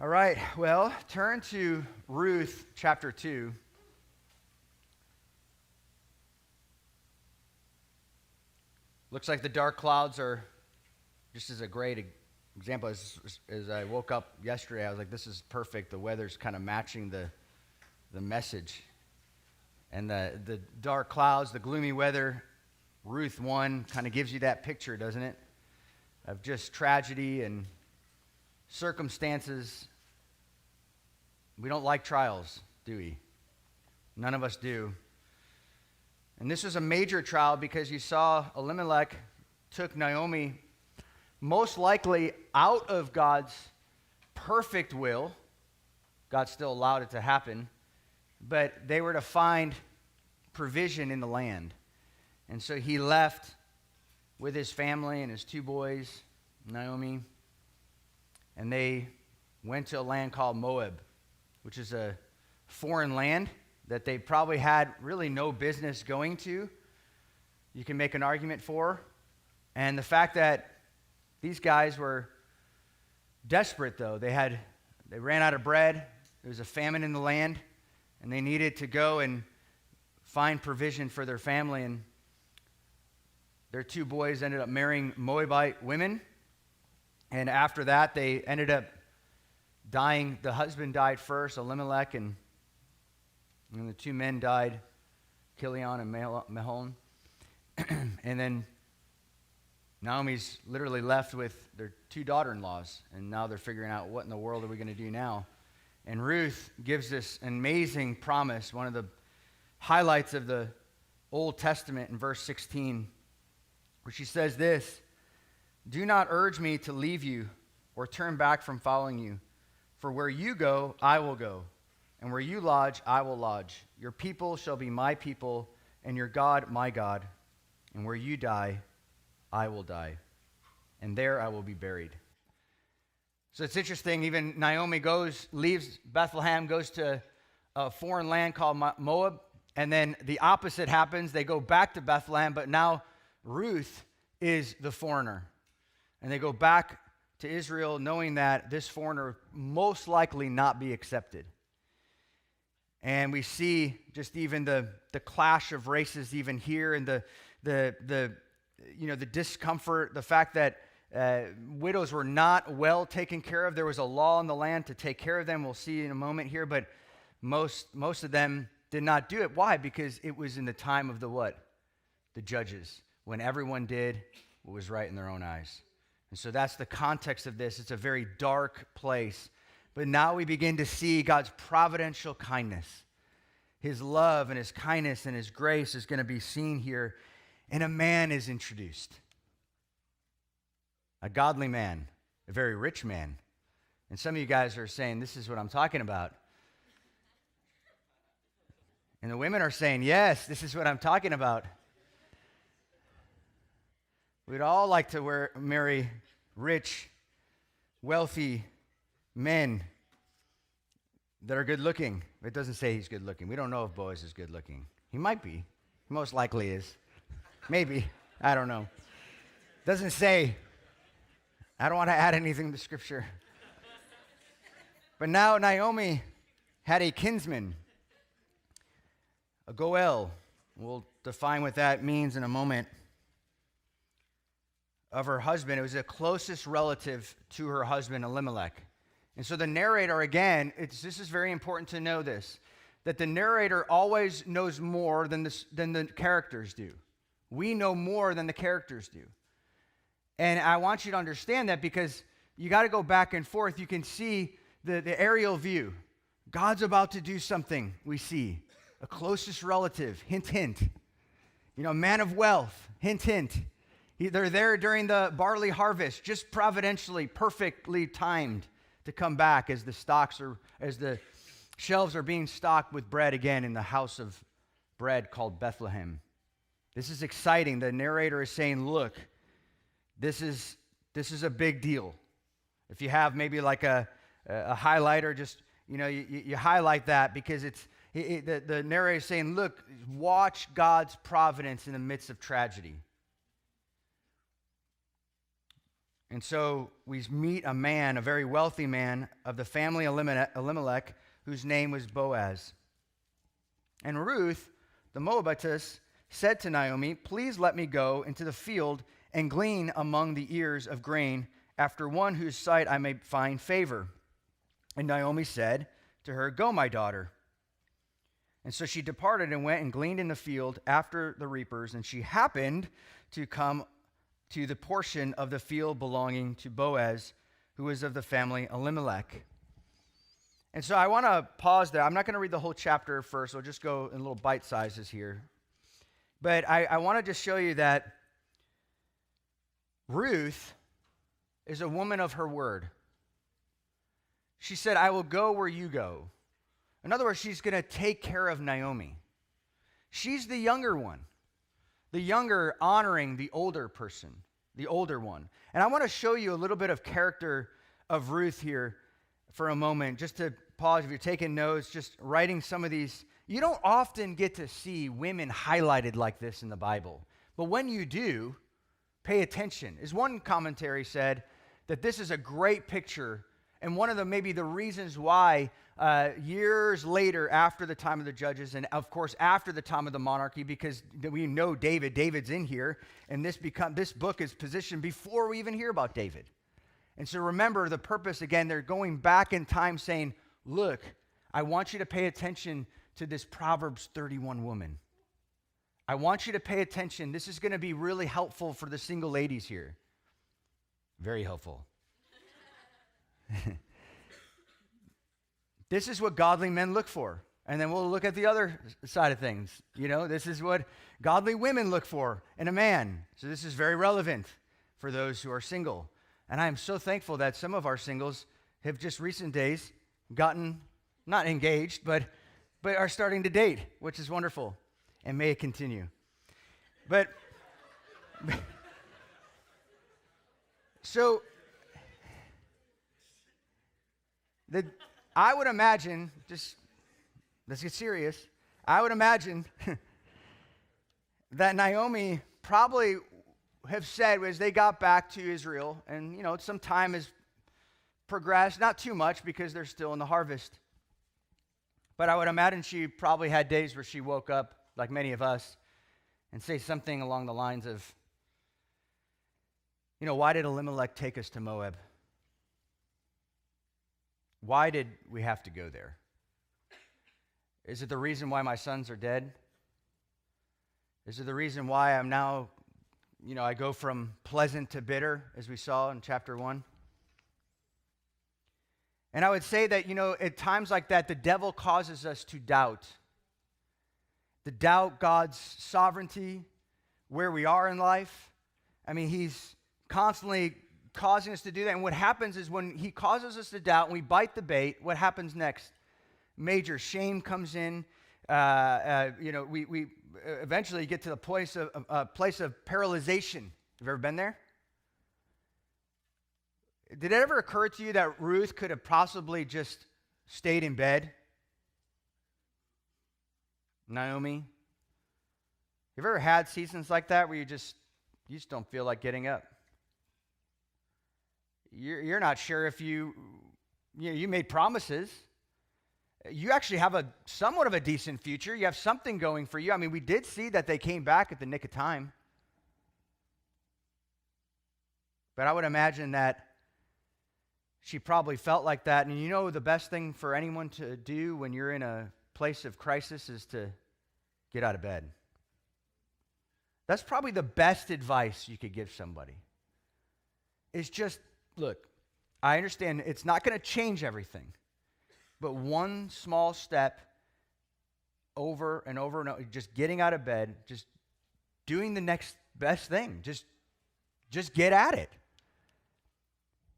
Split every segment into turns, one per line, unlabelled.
All right, well, turn to Ruth chapter 2. Looks like the dark clouds are just as a great example. As I woke up yesterday, I was like, this is perfect. The weather's kind of matching the message. And the dark clouds, the gloomy weather, Ruth 1 kind of gives you that picture, doesn't it? Of just tragedy and circumstances. We don't like trials, do we? None of us do. And this was a major trial because you saw Elimelech took Naomi most likely out of God's perfect will. God still allowed it to happen, but they were to find provision in the land. And so he left with his family and his two boys, Naomi, and they went to a land called Moab, which is a foreign land that they probably had really no business going to. You can make an argument for. And the fact that these guys were desperate, though. They ran out of bread. There was a famine in the land, and they needed to go and find provision for their family. And their two boys ended up marrying Moabite women. And after that, they ended up dying. The husband died first, Elimelech, and the two men died, Chilion and Mahlon. And then Naomi's literally left with their two daughter-in-laws, and now they're figuring out what in the world are we going to do now. And Ruth gives this amazing promise, one of the highlights of the Old Testament in verse 16, where she says this, "Do not urge me to leave you or turn back from following you. For where you go, I will go, and where you lodge, I will lodge. Your people shall be my people, and your God my God. And where you die, I will die, and there I will be buried." So it's interesting, even Naomi leaves Bethlehem, goes to a foreign land called Moab, and then the opposite happens. They go back to Bethlehem, but now Ruth is the foreigner. And they go back to Israel knowing that this foreigner would most likely not be accepted. And we see just even the clash of races even here, and the discomfort, the fact that widows were not well taken care of. There was a law in the land to take care of them. We'll see in a moment here, but most of them did not do it. Why? Because it was in the time of the what? The judges, when everyone did what was right in their own eyes. And so that's the context of this. It's a very dark place. But now we begin to see God's providential kindness. His love and his kindness and his grace is going to be seen here. And a man is introduced. A godly man, a very rich man. And some of you guys are saying, this is what I'm talking about. And the women are saying, yes, this is what I'm talking about. We'd all like to marry rich, wealthy men that are good looking. It doesn't say he's good looking. We don't know if Boaz is good looking. He might be. He most likely is. Maybe. I don't know. Doesn't say. I don't want to add anything to Scripture. But now Naomi had a kinsman, a Goel. We'll define what that means in a moment. Of her husband. It was the closest relative to her husband, Elimelech. And so the narrator, again, this is very important to know this, that the narrator always knows more than the characters do. We know more than the characters do. And I want you to understand that because you got to go back and forth. You can see the aerial view. God's about to do something, we see. A closest relative, hint, hint. A man of wealth, hint, hint. They're there during the barley harvest, just providentially, perfectly timed to come back as the shelves are being stocked with bread again in the house of bread called Bethlehem. This is exciting. The narrator is saying, look, this is a big deal. If you have maybe like a highlighter, just, you highlight that because the narrator is saying, look, watch God's providence in the midst of tragedy. And so we meet a man, a very wealthy man of the family Elimelech, whose name was Boaz. And Ruth, the Moabitess, said to Naomi, "Please let me go into the field and glean among the ears of grain after one whose sight I may find favor." And Naomi said to her, "Go, my daughter." And so she departed and went and gleaned in the field after the reapers, and she happened to come to the portion of the field belonging to Boaz, who was of the family Elimelech. And so I want to pause there. I'm not going to read the whole chapter first. I'll just go in little bite sizes here. But I want to just show you that Ruth is a woman of her word. She said, "I will go where you go." In other words, she's going to take care of Naomi. She's the younger one. The younger honoring the older person, the older one. And I want to show you a little bit of character of Ruth here for a moment, just to pause. If you're taking notes, just writing some of these. You don't often get to see women highlighted like this in the Bible. But when you do, pay attention. As one commentary said, that this is a great picture, and one of the maybe the reasons why years later, after the time of the judges, and of course after the time of the monarchy, because we know David's in here, and this book is positioned before we even hear about David. And so remember the purpose, again, they're going back in time saying, look, I want you to pay attention to this Proverbs 31 woman. I want you to pay attention. This is going to be really helpful for the single ladies here. Very helpful. This is what godly men look for. And then we'll look at the other side of things. You know, this is what godly women look for in a man. So this is very relevant for those who are single. And I am so thankful that some of our singles have just recent days gotten, not engaged, but are starting to date, which is wonderful. And may it continue. But, so, I would imagine, just let's get serious. I would imagine that Naomi probably have said as they got back to Israel, and you know, some time has progressed, not too much because they're still in the harvest. But I would imagine she probably had days where she woke up, like many of us, and say something along the lines of, you know, why did Elimelech take us to Moab? Why did we have to go there? Is it the reason why my sons are dead? Is it the reason why I'm now, you know, I go from pleasant to bitter, as we saw in chapter 1? And I would say that, you know, at times like that, the devil causes us to doubt. To doubt God's sovereignty, where we are in life. I mean, he's constantly causing us to do that. And what happens is when he causes us to doubt and we bite the bait, what happens next? Major shame comes in. You know, we eventually get to the place of paralyzation. Have you ever been there? Did it ever occur to you that Ruth could have possibly just stayed in bed? Naomi? Have you ever had seasons like that where you just don't feel like getting up? You're not sure if you made promises. You actually have a somewhat of a decent future. You have something going for you. I mean, we did see that they came back at the nick of time. But I would imagine that she probably felt like that. And you know, the best thing for anyone to do when you're in a place of crisis is to get out of bed. That's probably the best advice you could give somebody. It's just, look, I understand it's not going to change everything, but one small step over and over and over, just getting out of bed, just doing the next best thing, just get at it.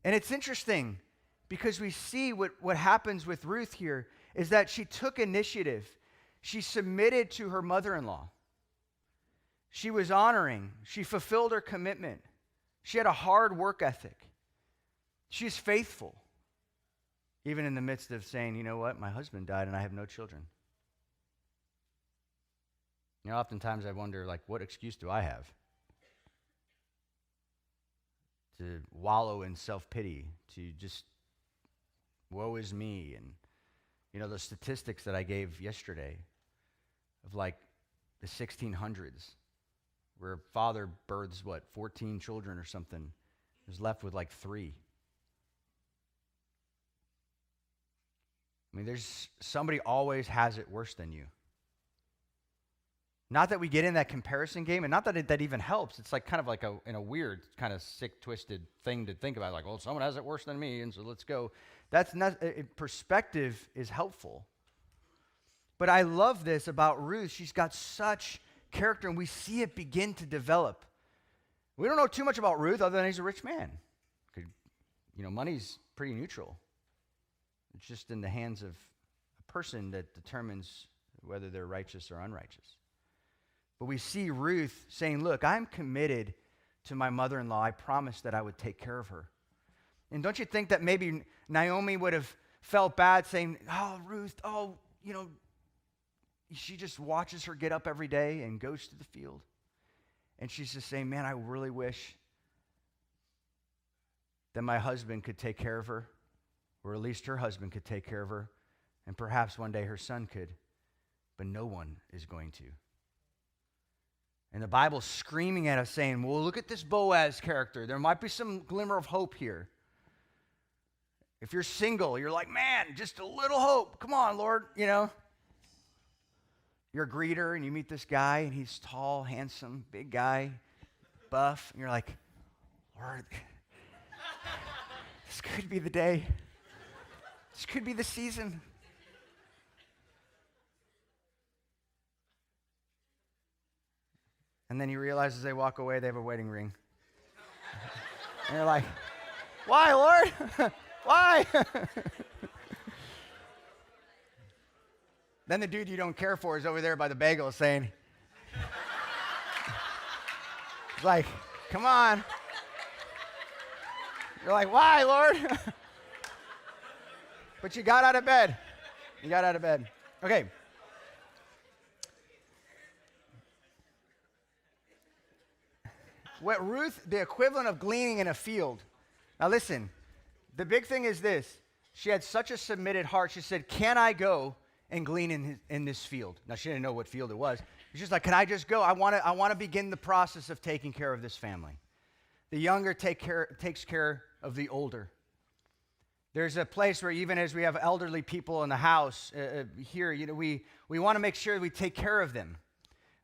And it's interesting because we see what happens with Ruth here is that she took initiative. She submitted to her mother-in-law. She was honoring. She fulfilled her commitment. She had a hard work ethic. She's faithful, even in the midst of saying, you know what, my husband died and I have no children. You know, oftentimes I wonder, like, what excuse do I have? to wallow in self-pity, to just, woe is me. And, those statistics that I gave yesterday of like the 1600s, where a father births, 14 children or something, is left with like 3. I mean, somebody always has it worse than you. Not that we get in that comparison game, and not that that even helps. It's like kind of like in a weird, kind of sick, twisted thing to think about. Like, well, someone has it worse than me, and so let's go. That's not, perspective is helpful. But I love this about Ruth. She's got such character, and we see it begin to develop. We don't know too much about Ruth other than he's a rich man. Money's pretty neutral. It's just in the hands of a person that determines whether they're righteous or unrighteous. But we see Ruth saying, look, I'm committed to my mother-in-law. I promised that I would take care of her. And don't you think that maybe Naomi would have felt bad saying, oh, Ruth, she just watches her get up every day and goes to the field. And she's just saying, man, I really wish that my husband could take care of her, or at least her husband could take care of her, and perhaps one day her son could, but no one is going to. And the Bible's screaming at us saying, well, look at this Boaz character. There might be some glimmer of hope here. If you're single, you're like, man, just a little hope. Come on, Lord, You're a greeter, and you meet this guy, and he's tall, handsome, big guy, buff, and you're like, Lord, this could be the day. This could be the season. And then you realize as they walk away, they have a wedding ring. And you're like, why, Lord? Why? Then the dude you don't care for is over there by the bagel saying, he's like, come on. You're like, why, Lord? But you got out of bed. You got out of bed. Okay. What Ruth, the equivalent of gleaning in a field. Now listen, the big thing is this. She had such a submitted heart. She said, can I go and glean in this field? Now, she didn't know what field it was. She's just like, can I just go? I want to begin the process of taking care of this family. The younger takes care of the older. There's a place where even as we have elderly people in the house here, we want to make sure we take care of them.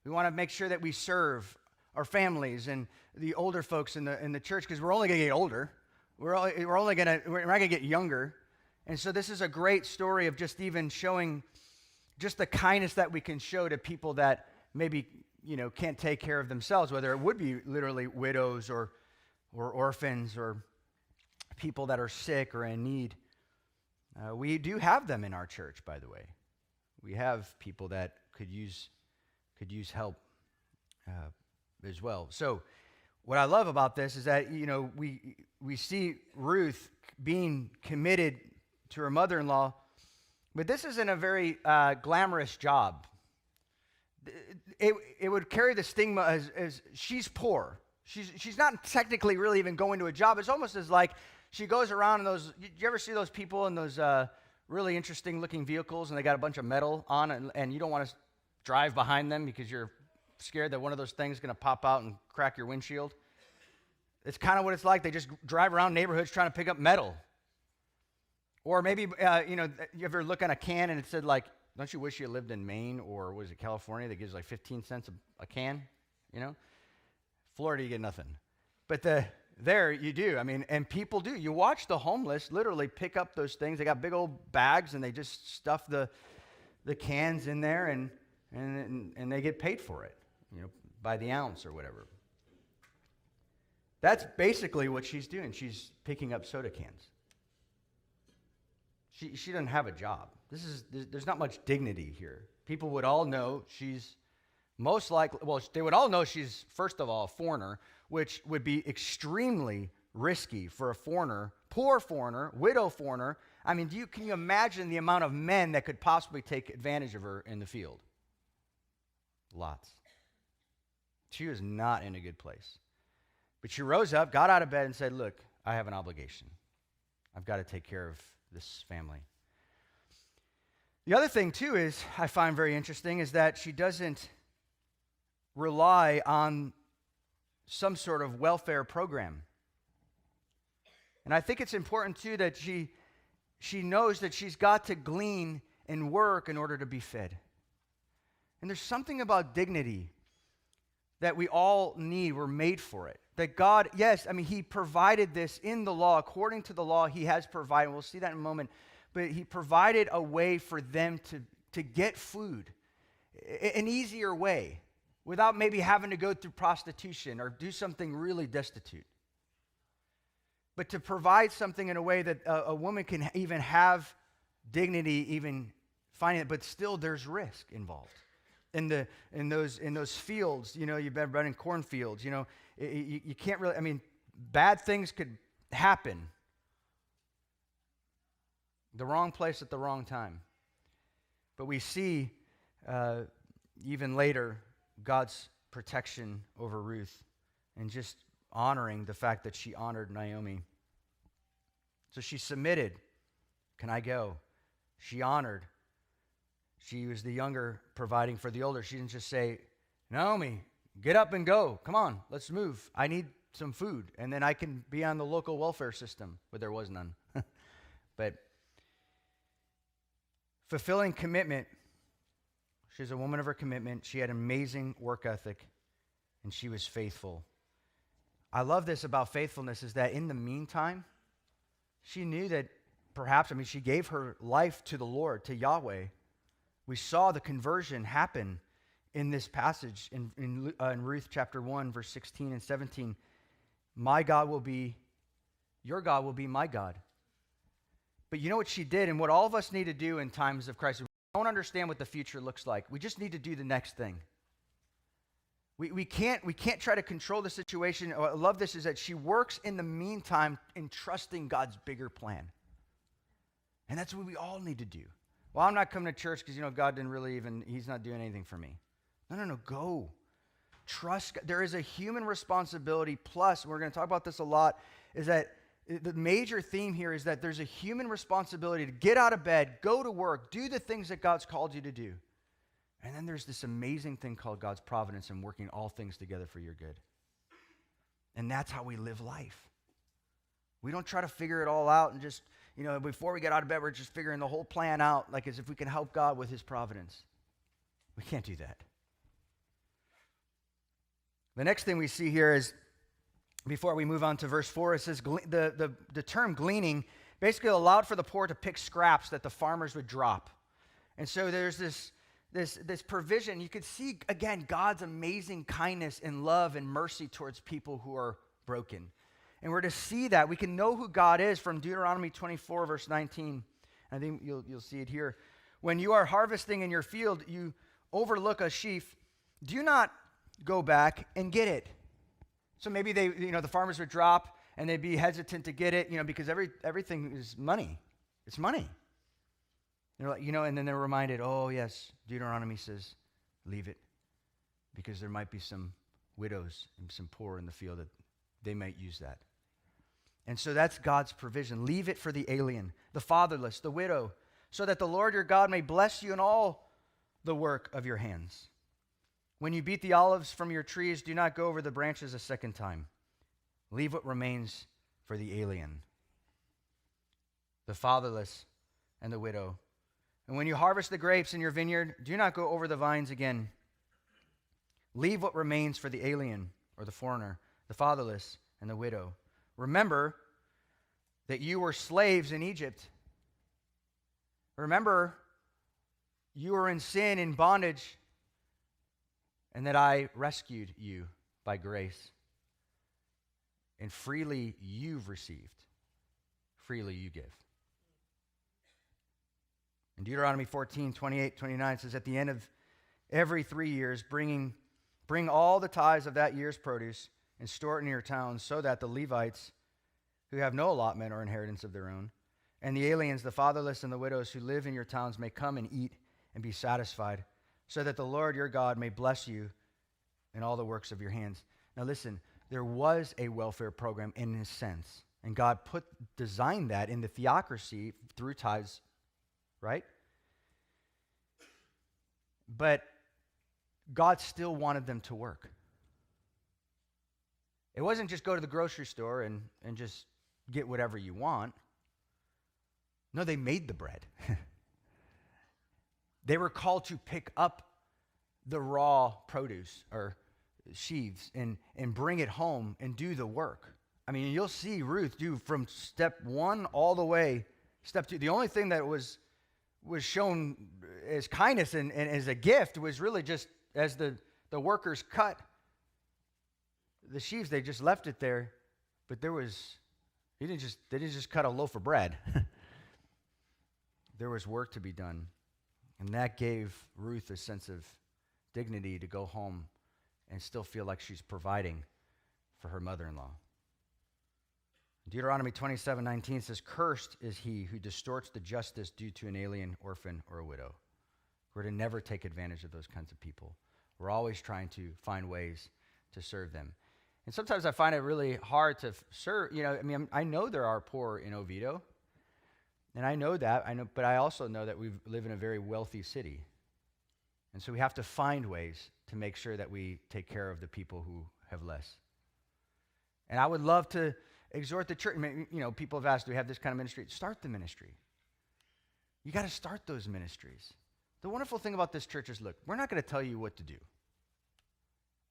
We want to make sure that we serve our families and the older folks in the church, because we're only going to get older. We're not going to get younger. And so this is a great story of just even showing just the kindness that we can show to people that maybe, can't take care of themselves, whether it would be literally widows or orphans or people that are sick or in need. We do have them in our church, by the way. We have people that could use help as well. So what I love about this is that, we see Ruth being committed to her mother-in-law, but this isn't a very glamorous job. It would carry the stigma as she's poor. She's not technically really even going to a job. It's almost as like she goes around in those, you ever see those people in those really interesting looking vehicles and they got a bunch of metal on and you don't want to drive behind them because you're scared that one of those things is going to pop out and crack your windshield? It's kind of what it's like. They just drive around neighborhoods trying to pick up metal. Or maybe, you ever look on a can and it said like, don't you wish you lived in Maine or was it California that gives like 15 cents a can, Florida, you get nothing. But there you do. I mean, and people do. You watch the homeless literally pick up those things. They got big old bags and they just stuff the cans in there and they get paid for it, by the ounce or whatever. That's basically what she's doing. She's picking up soda cans. She doesn't have a job. There's not much dignity here. People would all know she's most likely, they would all know she's, first of all, a foreigner, which would be extremely risky for a foreigner, poor foreigner, widow foreigner. I mean, can you imagine the amount of men that could possibly take advantage of her in the field? Lots. She was not in a good place. But she rose up, got out of bed, and said, look, I have an obligation. I've got to take care of this family. The other thing, too, is I find very interesting is that she doesn't rely on some sort of welfare program. And I think it's important, too, that she knows that she's got to glean and work in order to be fed. And there's something about dignity that we all need. We're made for it. That God, yes, I mean, he provided this in the law. According to the law, he has provided. We'll see that in a moment. But he provided a way for them to get food, an easier way, without maybe having to go through prostitution or do something really destitute. But to provide something in a way that a woman can even have dignity, even finding it, but still there's risk involved. In those fields, you've been running cornfields, you can't really, I mean, bad things could happen. The wrong place at the wrong time. But we see even later God's protection over Ruth and just honoring the fact that she honored Naomi. So she submitted. Can I go? She honored. She was the younger providing for the older. She didn't just say, Naomi, get up and go. Come on, let's move. I need some food. And then I can be on the local welfare system. But there was none. But fulfilling commitment. She's a woman of her commitment. She had amazing work ethic. And she was faithful. I love this about faithfulness is that in the meantime, she knew that perhaps, she gave her life to the Lord, to Yahweh. We saw the conversion happen in this passage in Ruth chapter 1, verse 16 and 17. My God will be, your God will be my God. But you know what she did and what all of us need to do in times of crisis? We don't understand what the future looks like. We just need to do the next thing. We can't try to control the situation. I love this is that she works in the meantime in trusting God's bigger plan. And that's what we all need to do. Well, I'm not coming to church because, God didn't really he's not doing anything for me. No, go. Trust God. There is a human responsibility, plus, we're going to talk about this a lot, is that the major theme here is that there's a human responsibility to get out of bed, go to work, do the things that God's called you to do. And then there's this amazing thing called God's providence and working all things together for your good. And that's how we live life. We don't try to figure it all out and just, before we get out of bed, we're just figuring the whole plan out, like as if we can help God with his providence. We can't do that. The next thing we see here is, before we move on to verse 4, it says the term gleaning basically allowed for the poor to pick scraps that the farmers would drop. And so there's this provision. You could see, again, God's amazing kindness and love and mercy towards people who are broken. And we're to see that. We can know who God is from Deuteronomy 24, verse 19. I think you'll see it here. When you are harvesting in your field, you overlook a sheaf. Do not go back and get it. So maybe the farmers would drop and they'd be hesitant to get it, because everything is money. It's money. They're like, and then they're reminded, oh yes, Deuteronomy says, leave it, because there might be some widows and some poor in the field that they might use that. And so that's God's provision. Leave it for the alien, the fatherless, the widow, so that the Lord your God may bless you in all the work of your hands. When you beat the olives from your trees, do not go over the branches a second time. Leave what remains for the alien, the fatherless, and the widow. And when you harvest the grapes in your vineyard, do not go over the vines again. Leave what remains for the alien, or the foreigner, the fatherless, and the widow. Remember that you were slaves in Egypt. Remember, you were in sin, in bondage, and that I rescued you by grace. And freely you've received, freely you give. In Deuteronomy 14, 28, 29, it says, at the end of every 3 years, bring all the tithes of that year's produce and store it in your towns, so that the Levites, who have no allotment or inheritance of their own, and the aliens, the fatherless, and the widows who live in your towns may come and eat and be satisfied, so that the Lord your God may bless you in all the works of your hands. Now listen, there was a welfare program in a sense. And God designed that in the theocracy through tithes, right? But God still wanted them to work. It wasn't just go to the grocery store and just get whatever you want. No, they made the bread. They were called to pick up the raw produce or sheaves and bring it home and do the work. I mean, you'll see Ruth do from step 1 all the way step 2. The only thing that was shown as kindness and as a gift was really just as the workers cut the sheaves, they just left it there. But they didn't just cut a loaf of bread. There was work to be done. And that gave Ruth a sense of dignity to go home and still feel like she's providing for her mother-in-law. Deuteronomy 27:19 says, "Cursed is he who distorts the justice due to an alien, orphan, or a widow." We're to never take advantage of those kinds of people. We're always trying to find ways to serve them. And sometimes I find it really hard to serve. I know there are poor in Oviedo, and I know that. But I also know that we live in a very wealthy city. And so we have to find ways to make sure that we take care of the people who have less. And I would love to exhort the church. People have asked, do we have this kind of ministry? Start the ministry. You got to start those ministries. The wonderful thing about this church is, look, we're not going to tell you what to do.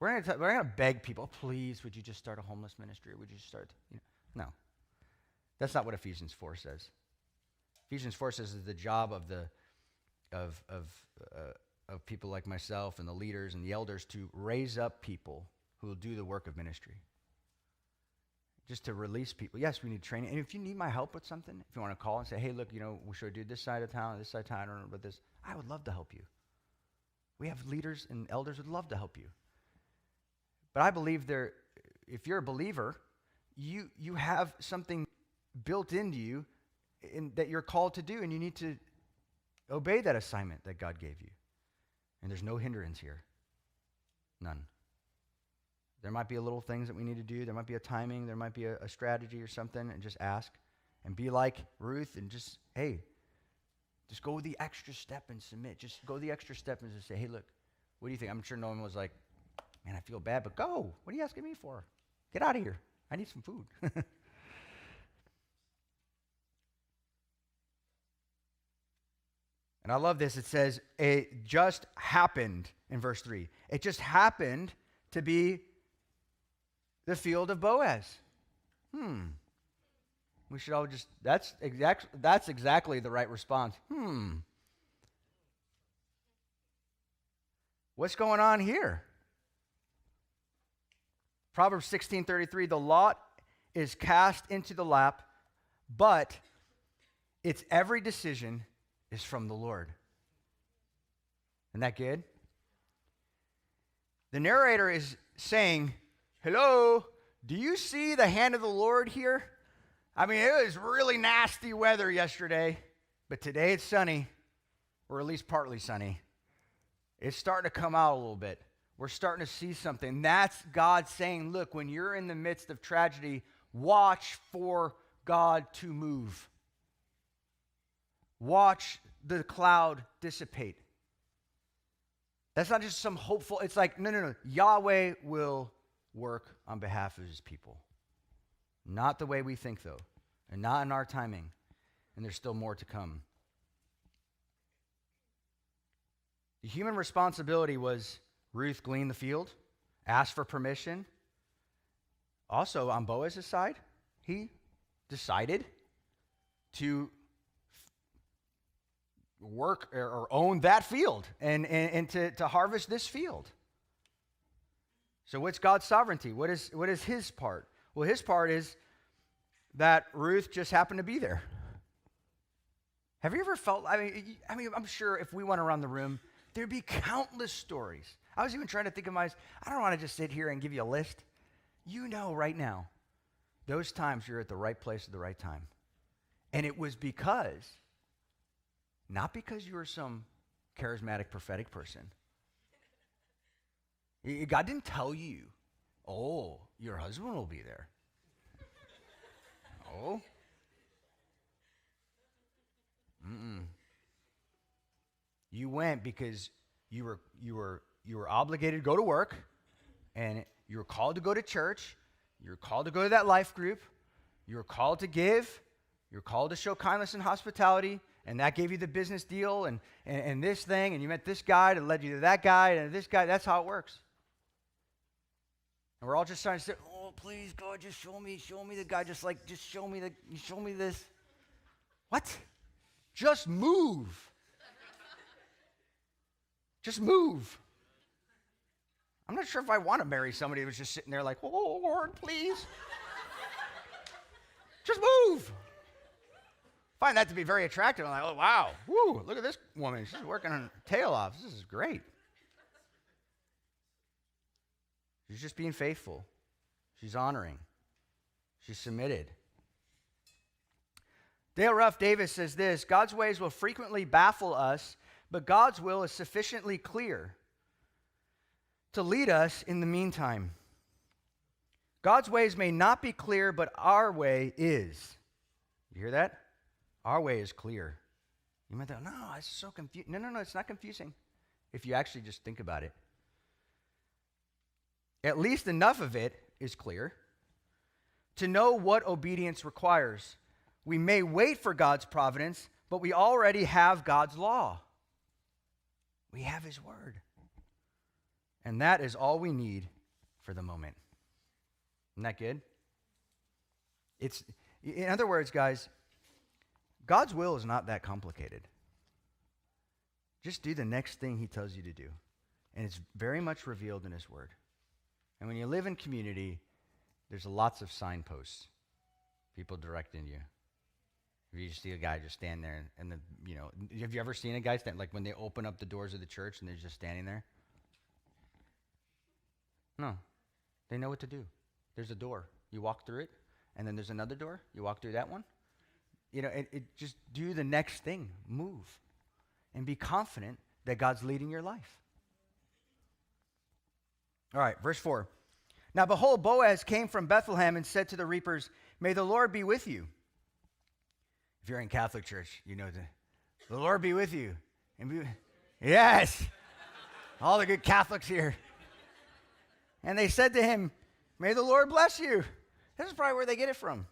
We're going to beg people, oh, please, would you just start a homeless ministry? Or would you start? No. That's not what Ephesians 4 says. Ephesians 4 says it's the job of people like myself and the leaders and the elders to raise up people who will do the work of ministry. Just to release people. Yes, we need training. And if you need my help with something, if you want to call and say, hey, look, we should do this side of town, this side of town, I don't know about this, I would love to help you. We have leaders and elders who would love to help you. But I believe if you're a believer, you have something built into you that you're called to do, and you need to obey that assignment that God gave you. And there's no hindrance here. None. There might be a little things that we need to do. There might be a timing. There might be a strategy or something, and just ask. And be like Ruth and just go the extra step and submit. Just go the extra step and just say, hey, look, what do you think? I'm sure no one was like, man, I feel bad, but go. What are you asking me for? Get out of here. I need some food. And I love this. It says, it just happened in verse 3. It just happened to be the field of Boaz. We should all that's exactly the right response. What's going on here? Proverbs 16:33, the lot is cast into the lap, but its every decision is from the Lord. Isn't that good? The narrator is saying, hello, do you see the hand of the Lord here? I mean, it was really nasty weather yesterday, but today it's sunny, or at least partly sunny. It's starting to come out a little bit. We're starting to see something. That's God saying, look, when you're in the midst of tragedy, watch for God to move. Watch the cloud dissipate. That's not just some hopeful, it's like, no. Yahweh will work on behalf of his people. Not the way we think, though, and not in our timing. And there's still more to come. The human responsibility was Ruth gleaned the field, asked for permission. Also, on Boaz's side, he decided to work or own that field and to harvest this field. So what's God's sovereignty? What is his part? Well, his part is that Ruth just happened to be there. Have you ever felt, I mean, I'm sure if we went around the room, there'd be countless stories. I was even trying to think of I don't want to just sit here and give you a list. You know right now, those times you're at the right place at the right time. And it was not because you were some charismatic prophetic person. God didn't tell you, Oh, your husband will be there. Oh? Mm-mm. You went because you were obligated to go to work, and you were called to go to church. You were called to go to that life group. You were called to give. You were called to show kindness and hospitality, and that gave you the business deal and this thing, and you met this guy that led you to that guy and this guy. That's how it works. And we're all just trying to say, oh, please, God, just show me the guy. Just show me this. What? Just move. Just move. I'm not sure if I want to marry somebody who's just sitting there like, oh, Lord, please. Just move. Find that to be very attractive. I'm like, oh, wow. Woo, look at this woman. She's working her tail off. This is great. She's just being faithful. She's honoring. She's submitted. Dale Ruff Davis says this: God's ways will frequently baffle us, but God's will is sufficiently clear to lead us in the meantime. God's ways may not be clear, but our way is. You hear that? Our way is clear. You might think, no, it's so confusing. No, it's not confusing if you actually just think about it. At least enough of it is clear to know what obedience requires. We may wait for God's providence, but we already have God's law. We have His word. And that is all we need for the moment. Isn't that good? In other words, guys, God's will is not that complicated. Just do the next thing He tells you to do. And it's very much revealed in His word. And when you live in community, there's lots of signposts, people directing you. If you see a guy just stand there, have you ever seen a guy stand, like when they open up the doors of the church and they're just standing there? No, they know what to do. There's a door. You walk through it, and then there's another door. You walk through that one. Just do the next thing. Move. And be confident that God's leading your life. All right, verse 4. Now behold, Boaz came from Bethlehem and said to the reapers, "May the Lord be with you." If you're in Catholic church, you know the Lord be with you. Yes. All the good Catholics here. And they said to him, "May the Lord bless you." This is probably where they get it from.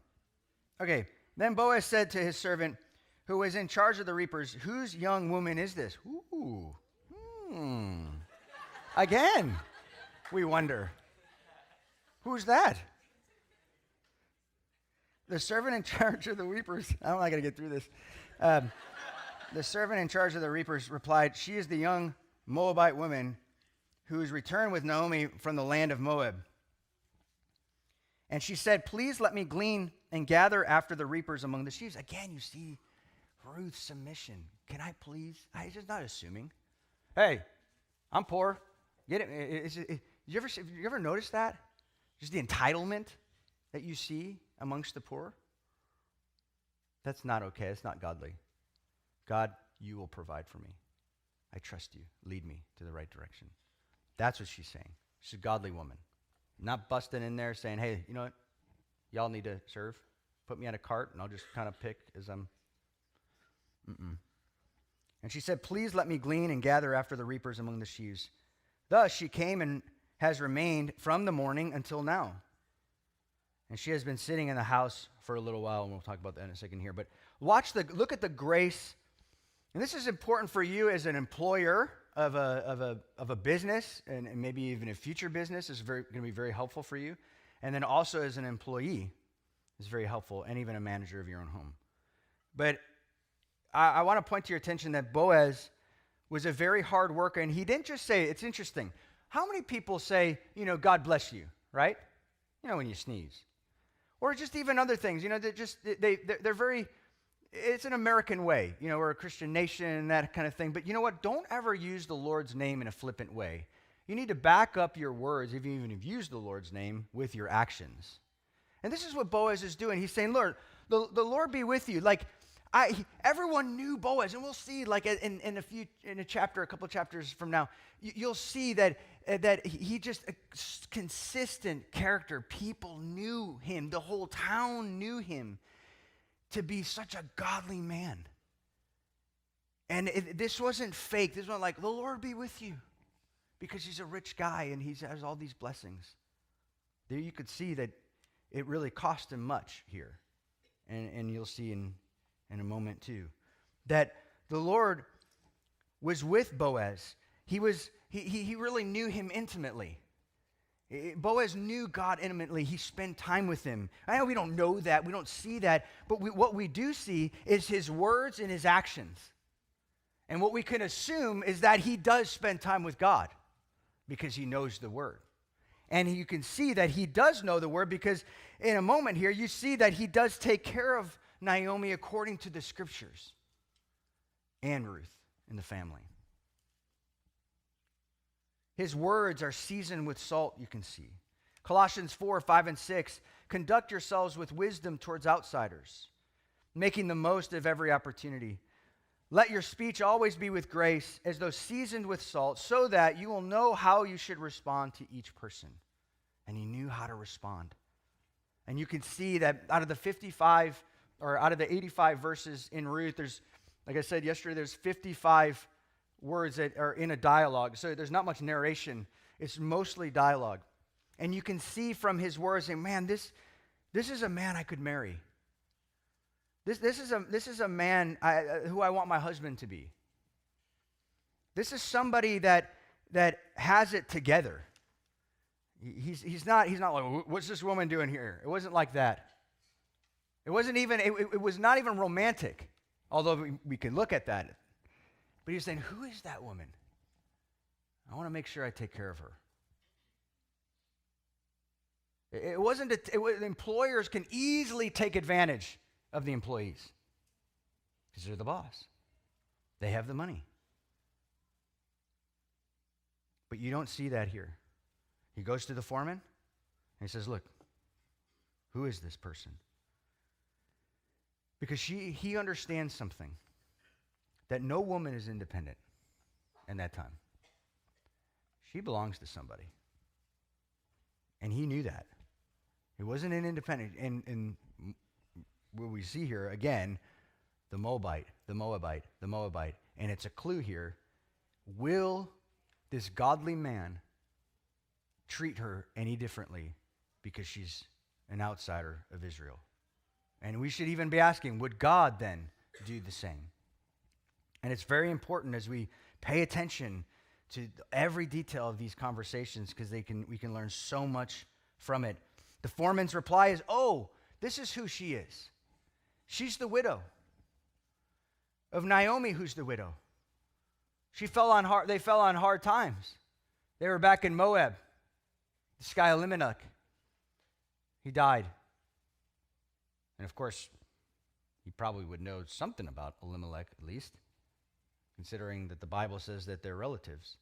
Okay, then Boaz said to his servant, who was in charge of the reapers, "Whose young woman is this?" Ooh. Again, we wonder. Who's that? The servant in charge of the reapers, I'm not going to get through this. The servant in charge of the reapers replied, "She is the young Moabite woman who is returned with Naomi from the land of Moab." And she said, "Please let me glean and gather after the reapers among the sheaves." Again, you see Ruth's submission. Can I please? I'm just not assuming. Hey, I'm poor. Get it? You ever notice that? Just the entitlement that you see amongst the poor? That's not okay. It's not godly. God, you will provide for me. I trust you. Lead me to the right direction. That's what she's saying. She's a godly woman. Not busting in there saying, "Hey, you know what? Y'all need to serve. Put me on a cart and I'll just kind of pick as I'm." And she said, "Please let me glean and gather after the reapers among the sheaves." Thus she came and has remained from the morning until now. And she has been sitting in the house for a little while, and we'll talk about that in a second here. But look at the grace. And this is important for you as an employer of a business, and maybe even a future business is going to be very helpful for you. And then also as an employee is very helpful, and even a manager of your own home. But I want to point to your attention that Boaz was a very hard worker, and he didn't just say, it's interesting. How many people say, "God bless you," right? When you sneeze. Or just even other things, they're very, it's an American way, we're a Christian nation and that kind of thing. But you know what? Don't ever use the Lord's name in a flippant way. You need to back up your words, if you even use the Lord's name, with your actions. And this is what Boaz is doing. He's saying, "Lord, the Lord be with you." Like, Everyone knew Boaz, and we'll see, like in a couple chapters from now, you'll see that he just a consistent character. People knew him. The whole town knew him to be such a godly man. And this wasn't fake. This wasn't like, the Lord be with you, because he's a rich guy and he has all these blessings. There you could see that it really cost him much here. And you'll see in a moment too, that the Lord was with Boaz. He really knew him intimately. Boaz knew God intimately. He spent time with him. I know we don't know that. We don't see that. But what we do see is his words and his actions. And what we can assume is that he does spend time with God because he knows the word. And you can see that he does know the word because in a moment here, you see that he does take care of Naomi according to the scriptures and Ruth and the family. His words are seasoned with salt, you can see. Colossians 4, 5, and 6, conduct yourselves with wisdom towards outsiders, making the most of every opportunity. Let your speech always be with grace, as though seasoned with salt, so that you will know how you should respond to each person. And he knew how to respond. And you can see that out of the 85 verses in Ruth, there's, like I said yesterday, there's 55 words that are in a dialogue. So there's not much narration. It's mostly dialogue. And you can see from his words, saying, man, this is a man I could marry. This is a man who I want my husband to be. This is somebody that has it together. He's not like, what's this woman doing here? It wasn't like that. It wasn't even. It was not even romantic, although we can look at that. But he's saying, who is that woman? I want to make sure I take care of her. It wasn't. Employers can easily take advantage of the employees because they're the boss. They have the money. But you don't see that here. He goes to the foreman and he says, look, who is this person? Because he understands something, that no woman is independent in that time. She belongs to somebody. And he knew that. It wasn't an independent. And what we see here, again, the Moabite. And it's a clue here. Will this godly man treat her any differently because she's an outsider of Israel? And we should even be asking, would God then do the same? And it's very important as we pay attention to every detail of these conversations because we can learn so much from it. The foreman's reply is, oh, this is who she is. She's the widow of Naomi, who's the widow. They fell on hard times. They were back in Moab. This guy Elimelech, he died. And of course, he probably would know something about Elimelech at least, considering that the Bible says that they're relatives.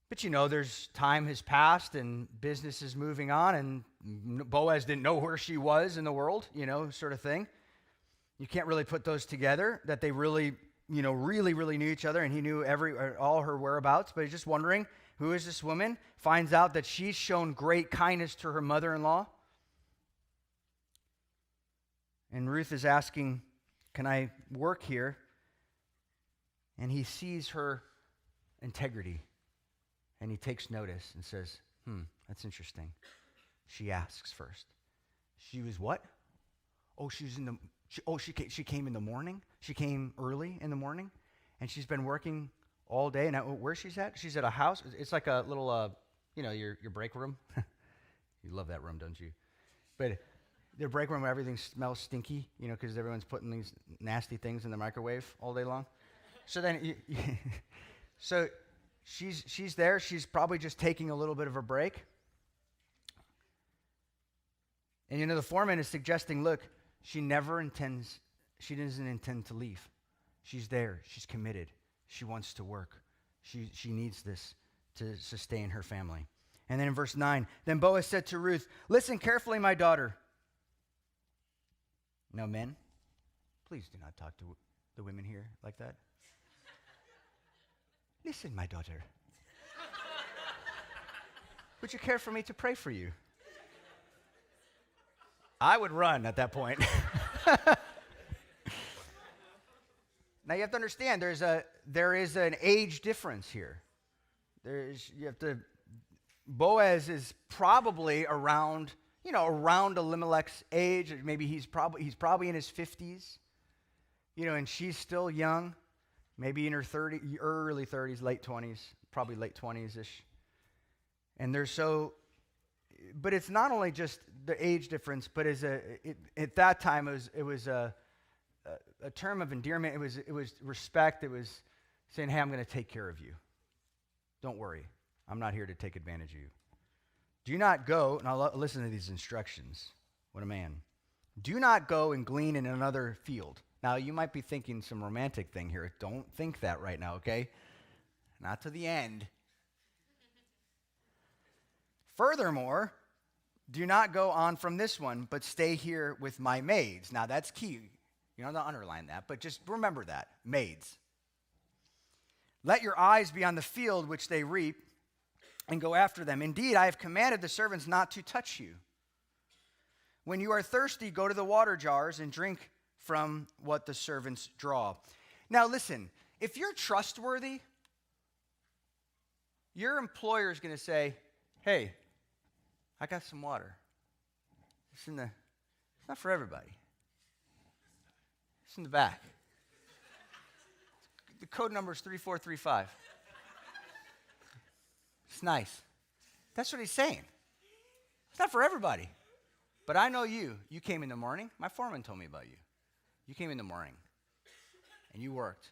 But there's time has passed and business is moving on, and Boaz didn't know where she was in the world, sort of thing. You can't really put those together, that they really, really knew each other, and he knew all her whereabouts. But he's just wondering, who is this woman? Finds out that she's shown great kindness to her mother-in-law. And Ruth is asking, can I work here? And he sees her integrity. And he takes notice and says, that's interesting. She asks first. She was what? Oh, she came in the morning. She came early in the morning. And she's been working all day. And where she's at? She's at a house. It's like a little, your break room. You love that room, don't you? But their break room where everything smells stinky, because everyone's putting these nasty things in the microwave all day long. So then, so she's there. She's probably just taking a little bit of a break. And the foreman is suggesting, look, she doesn't intend to leave. She's there. She's committed. She wants to work. She needs this to sustain her family. And then in verse 9, then Boaz said to Ruth, listen carefully, my daughter. No, men, Please do not talk to the women here like that. Listen, my daughter. Would you care for me to pray for you? I would run at that point. Now you have to understand, there is an age difference here. Boaz is probably around Elimelech's age. Maybe he's probably in his 50s, and she's still young, maybe in her early 30s, late 20s, probably late 20s-ish. And but it's not only just the age difference, but at that time it was a term of endearment. It was respect. It was saying, hey, I'm going to take care of you. Don't worry. I'm not here to take advantage of you. Do not go, and I'll listen to these instructions. What a man. Do not go and glean in another field. Now, you might be thinking some romantic thing here. Don't think that right now, okay? Not to the end. Furthermore, do not go on from this one, but stay here with my maids. Now, that's key. You don't have to underline that, but just remember that. Maids. Let your eyes be on the field which they reap, and go after them. Indeed, I have commanded the servants not to touch you. When you are thirsty, go to the water jars and drink from what the servants draw. Now, listen, if you're trustworthy, your employer is going to say, hey, I got some water. It's not for everybody. It's in the back. The code number is 3435. It's nice. That's what he's saying. It's not for everybody. But I know you. You came in the morning. My foreman told me about you. You came in the morning, and you worked,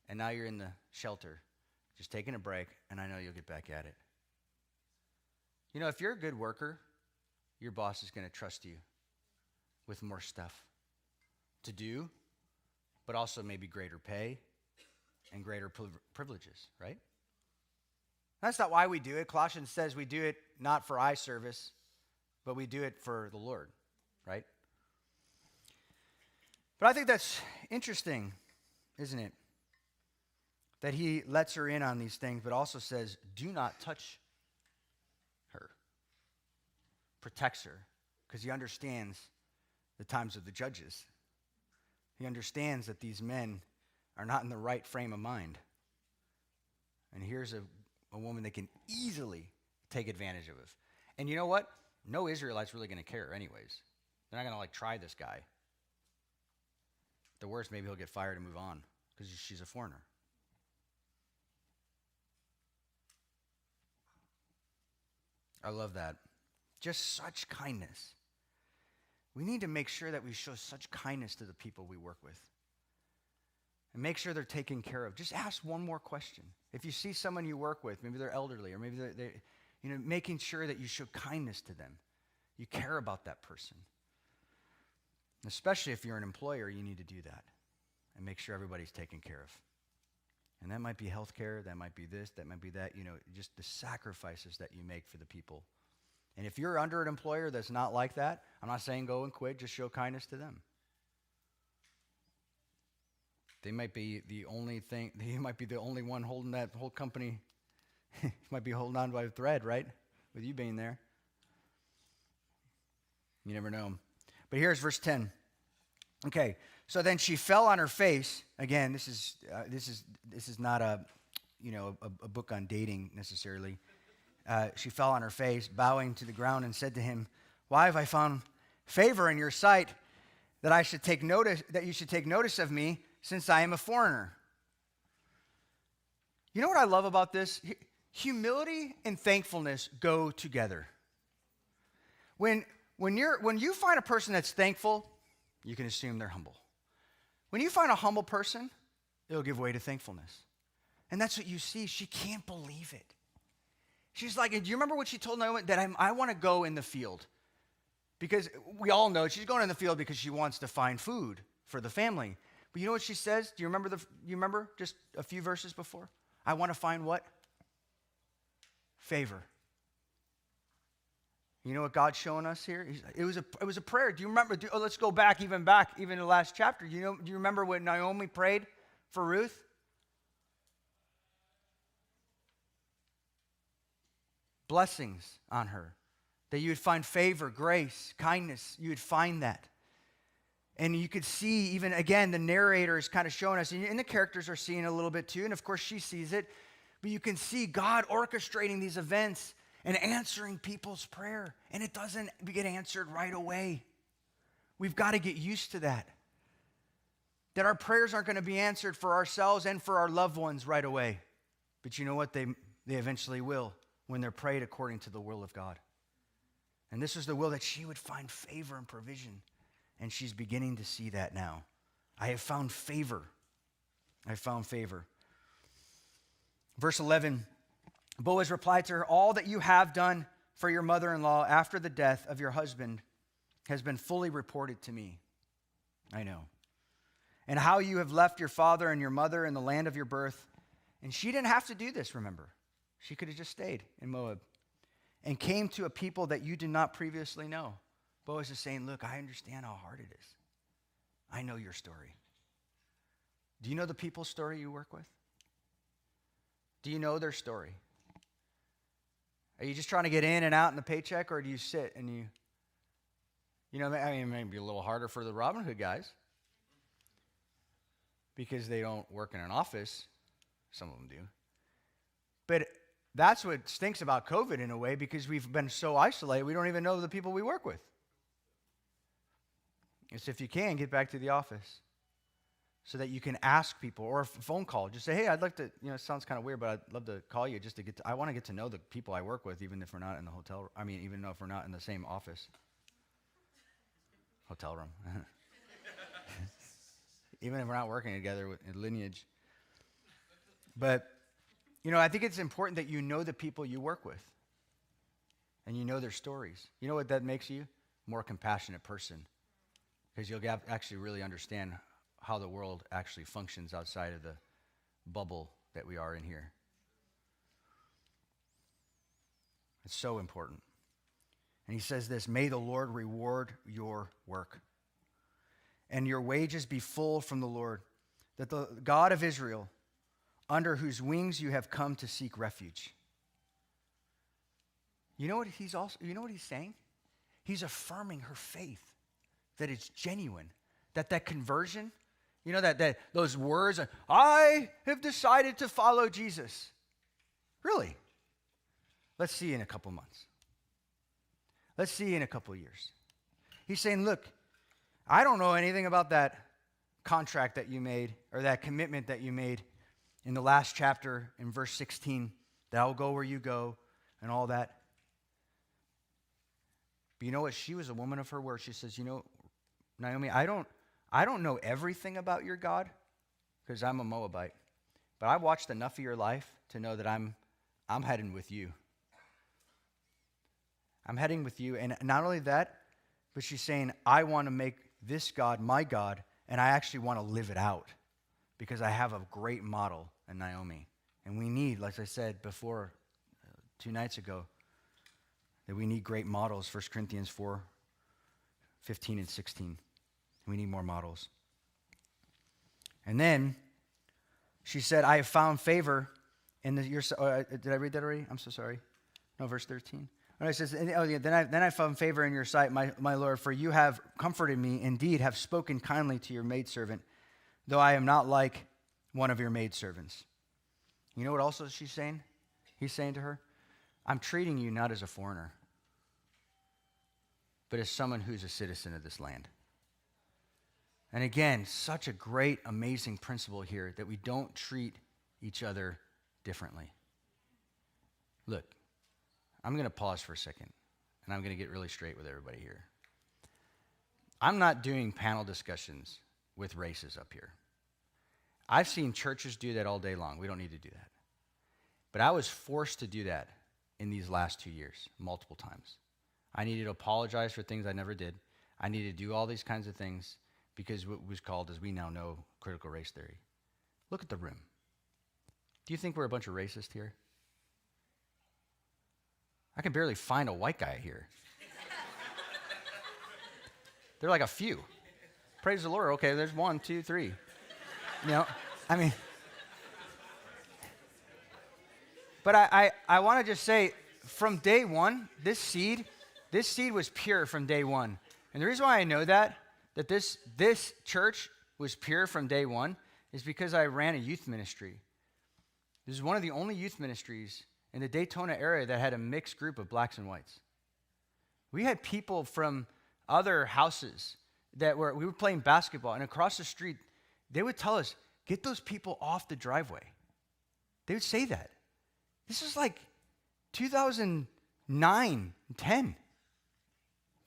and now you're in the shelter, just taking a break, and I know you'll get back at it. If you're a good worker, your boss is going to trust you with more stuff to do, but also maybe greater pay and greater privileges, right? That's not why we do it. Colossians says we do it not for eye service, but we do it for the Lord, right? But I think that's interesting, isn't it? That he lets her in on these things, but also says, do not touch her. Protects her, because he understands the times of the judges. He understands that these men are not in the right frame of mind. And here's a woman they can easily take advantage of. And you know what? No Israelite's really going to care anyways. They're not going to try this guy. The worst, maybe he'll get fired and move on because she's a foreigner. I love that. Just such kindness. We need to make sure that we show such kindness to the people we work with. And make sure they're taken care of. Just ask one more question. If you see someone you work with, maybe they're elderly, or maybe they're making sure that you show kindness to them. You care about that person. Especially if you're an employer, you need to do that and make sure everybody's taken care of. And that might be health care, that might be this, that might be that, just the sacrifices that you make for the people. And if you're under an employer that's not like that, I'm not saying go and quit, just show kindness to them. They might be the only one holding that whole company. Might be holding on by a thread, right? With you being there. You never know. But here's verse 10. Okay, so then she fell on her face. Again, this is not a book on dating necessarily. She fell on her face, bowing to the ground, and said to him, "Why have I found favor in your sight that you should take notice of me, since I am a foreigner?" You know what I love about this? Humility and thankfulness go together. When you find a person that's thankful, you can assume they're humble. When you find a humble person, it'll give way to thankfulness. And that's what you see. She can't believe it. She's like, do you remember what she told Naomi? That I want to go in the field. Because we all know she's going in the field because she wants to find food for the family. But you know what she says? Do you remember just a few verses before? I want to find what? Favor. You know what God's showing us here? It was a prayer. Do you remember? Let's go back, even to the last chapter. Do you remember what Naomi prayed for Ruth? Blessings on her. That you would find favor, grace, kindness. You would find that. And you could see, even again, the narrator is kind of showing us, and the characters are seeing a little bit too, and of course she sees it, but you can see God orchestrating these events and answering people's prayer, and it doesn't get answered right away. We've got to get used to that. That our prayers aren't going to be answered for ourselves and for our loved ones right away. But you know what? They eventually will when they're prayed according to the will of God. And this is the will that she would find favor and provision. And she's beginning to see that now. I have found favor. I have found favor. Verse 11, Boaz replied to her, all that you have done for your mother-in-law after the death of your husband has been fully reported to me. I know. And how you have left your father and your mother in the land of your birth. And she didn't have to do this, remember. She could have just stayed in Moab and came to a people that you did not previously know. Boaz is saying, look, I understand how hard it is. I know your story. Do you know the people's story you work with? Do you know their story? Are you just trying to get in and out in the paycheck, or do you sit and you know, I mean, it may be a little harder for the Robin Hood guys because they don't work in an office. Some of them do. But that's what stinks about COVID in a way, because we've been so isolated, we don't even know the people we work with. It's if you can, get back to the office so that you can ask people, or a phone call. Just say, hey, I'd like to, you know, it sounds kind of weird, but I'd love to call you just to I want to get to know the people I work with, even if we're not in the hotel, even if we're not in the same office. Hotel room. Even if we're not working together in lineage. But, you know, I think it's important that you know the people you work with and you know their stories. You know what that makes you? More compassionate person. Because you'll actually really understand how the world actually functions outside of the bubble that we are in here. It's so important. And he says this, may the Lord reward your work and your wages be full from the Lord, that the God of Israel, under whose wings you have come to seek refuge. You know what he's saying? He's affirming her faith, that it's genuine, that conversion, you know, that those words, I have decided to follow Jesus. Really? Let's see in a couple months. Let's see in a couple years. He's saying, look, I don't know anything about that contract that you made or that commitment that you made in the last chapter in verse 16, that I'll go where you go and all that. But you know what? She was a woman of her word. She says, you know, Naomi, I don't know everything about your God because I'm a Moabite, but I've watched enough of your life to know that I'm heading with you. I'm heading with you. And not only that, but she's saying, I want to make this God my God, and I actually want to live it out because I have a great model in Naomi. And we need, like I said before, 2 nights ago, that we need great models, 1 Corinthians 4, 15 and 16. We need more models. And then she said, I have found favor in your did I read that already? I'm so sorry. No, verse 13. And it says, then I found favor in your sight, my Lord, for you have comforted me, indeed have spoken kindly to your maidservant, though I am not like one of your maidservants. You know what also she's saying? He's saying to her, I'm treating you not as a foreigner, but as someone who's a citizen of this land. And again, such a great, amazing principle here that we don't treat each other differently. Look, I'm going to pause for a second, and I'm going to get really straight with everybody here. I'm not doing panel discussions with races up here. I've seen churches do that all day long. We don't need to do that. But I was forced to do that in these last 2 years, multiple times. I needed to apologize for things I never did. I needed to do all these kinds of things because what was called, as we now know, critical race theory. Look at the room. Do you think we're a bunch of racists here? I can barely find a white guy here. They're like a few. Praise the Lord. Okay, there's 1, 2, 3. You know, I mean, but I want to just say, from day one, this seed was pure from day one. And the reason why I know that this church was pure from day one is because I ran a youth ministry. This is one of the only youth ministries in the Daytona area that had a mixed group of blacks and whites. We had people from other houses we were playing basketball, and across the street, they would tell us, get those people off the driveway. They would say that. This is like 2009, 10.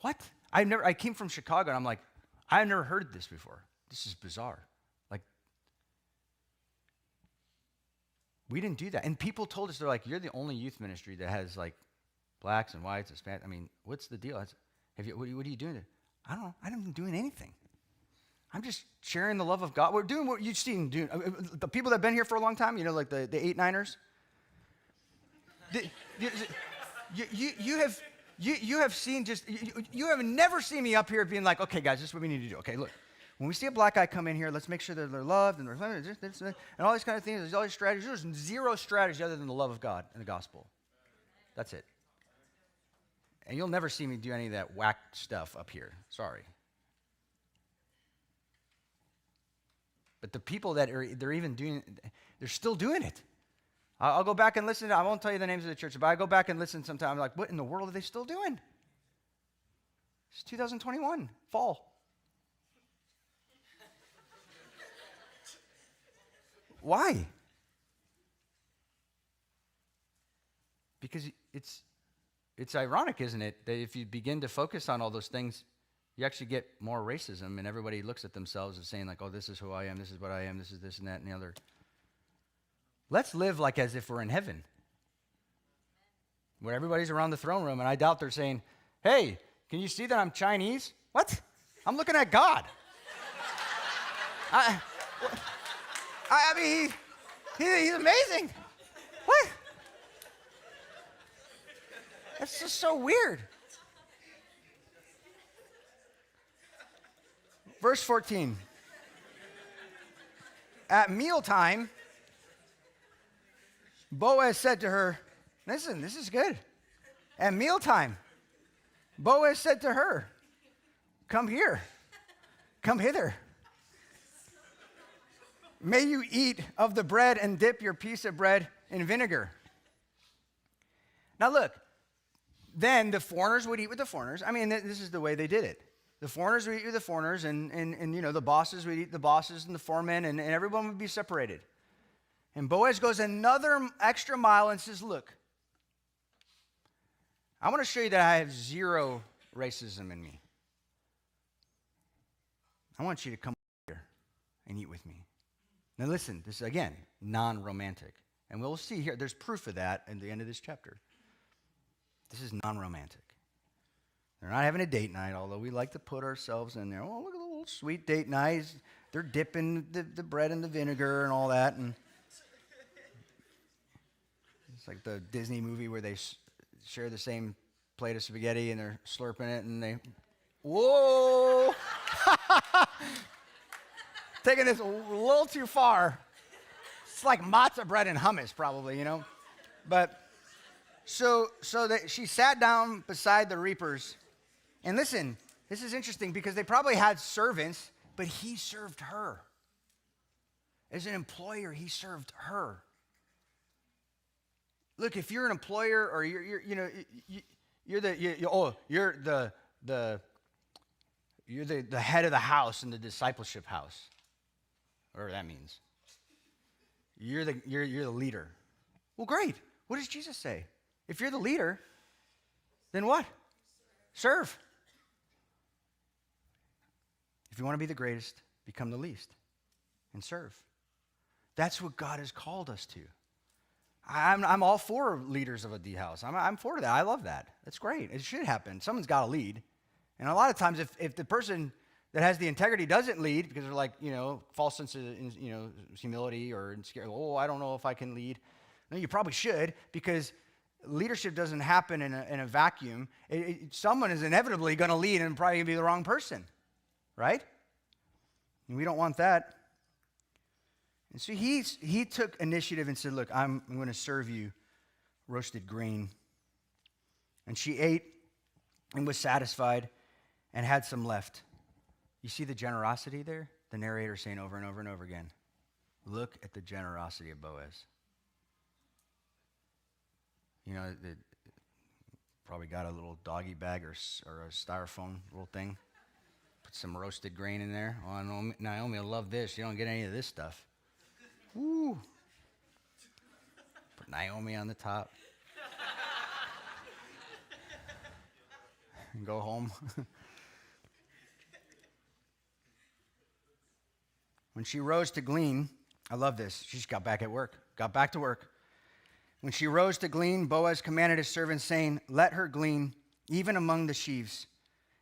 What? I came from Chicago, and I'm like, I've never heard this before. This is bizarre. Like, we didn't do that. And people told us, they're like, you're the only youth ministry that has like blacks and whites and Spanish. I mean, what's the deal? What are you doing? I don't know. I haven't been doing anything. I'm just sharing the love of God. We're doing what you've seen doing. The people that have been here for a long time, you know, like the 8-9ers. You have seen you have never seen me up here being like, okay, guys, this is what we need to do. Okay, look, when we see a black guy come in here, let's make sure that they're loved and and all these kind of things. There's all these strategies. There's zero strategy other than the love of God and the gospel. That's it. And you'll never see me do any of that whack stuff up here. Sorry. But the people they're still doing it. I'll go back and listen. I won't tell you the names of the church, but I go back and listen sometime. I'm like, what in the world are they still doing? It's 2021, fall. Why? Because it's ironic, isn't it, that if you begin to focus on all those things, you actually get more racism, and everybody looks at themselves as saying like, oh, this is who I am, this is what I am, this is this and that and the other. Let's live like as if we're in heaven, where everybody's around the throne room, and I doubt they're saying, hey, can you see that I'm Chinese? What? I'm looking at God. I mean, he's amazing. What? That's just so weird. Verse 14. At mealtime, Boaz said to her, listen, this is good. At mealtime, Boaz said to her, come here, come hither. May you eat of the bread and dip your piece of bread in vinegar. Now look, then the foreigners would eat with the foreigners. I mean, this is the way they did it. The foreigners would eat with the foreigners, and you know, the bosses would eat the bosses and the foremen, and everyone would be separated. And Boaz goes another extra mile and says, look, I want to show you that I have zero racism in me. I want you to come here and eat with me. Now listen, this is, again, non-romantic. And we'll see here, there's proof of that at the end of this chapter. This is non-romantic. They're not having a date night, although we like to put ourselves in there. Oh, look at the little sweet date night. They're dipping the bread in the vinegar and all that. And it's like the Disney movie where they share the same plate of spaghetti and they're slurping it and they, whoa! Taking this a little too far. It's like matzah bread and hummus probably, you know. But so that she sat down beside the reapers. And listen, this is interesting because they probably had servants, but he served her. As an employer, he served her. Look, if you're an employer or you're the head of the house in the discipleship house, whatever that means. You're the leader. Well, great. What does Jesus say? If you're the leader, then what? Serve. If you want to be the greatest, become the least and serve. That's what God has called us to. I'm all for leaders of a D house. I'm for that. I love that. That's great. It should happen. Someone's got to lead. And a lot of times, if the person that has the integrity doesn't lead because they're like, false sense of, humility or insecurity, oh, I don't know if I can lead. No, you probably should, because leadership doesn't happen in a vacuum. Someone is inevitably going to lead and probably be the wrong person. right? And we don't want that. And so he took initiative and said, look, I'm going to serve you roasted grain. And she ate and was satisfied and had some left. You see the generosity there? The narrator saying over and over and over again, look at the generosity of Boaz. You know, probably got a little doggy bag or a styrofoam little thing. Put some roasted grain in there. Oh, Naomi will love this. You don't get any of this stuff. Woo. Put Naomi on the top. And go home. When she rose to glean, I love this. She just got back to work. When she rose to glean, Boaz commanded his servants, saying, let her glean even among the sheaves,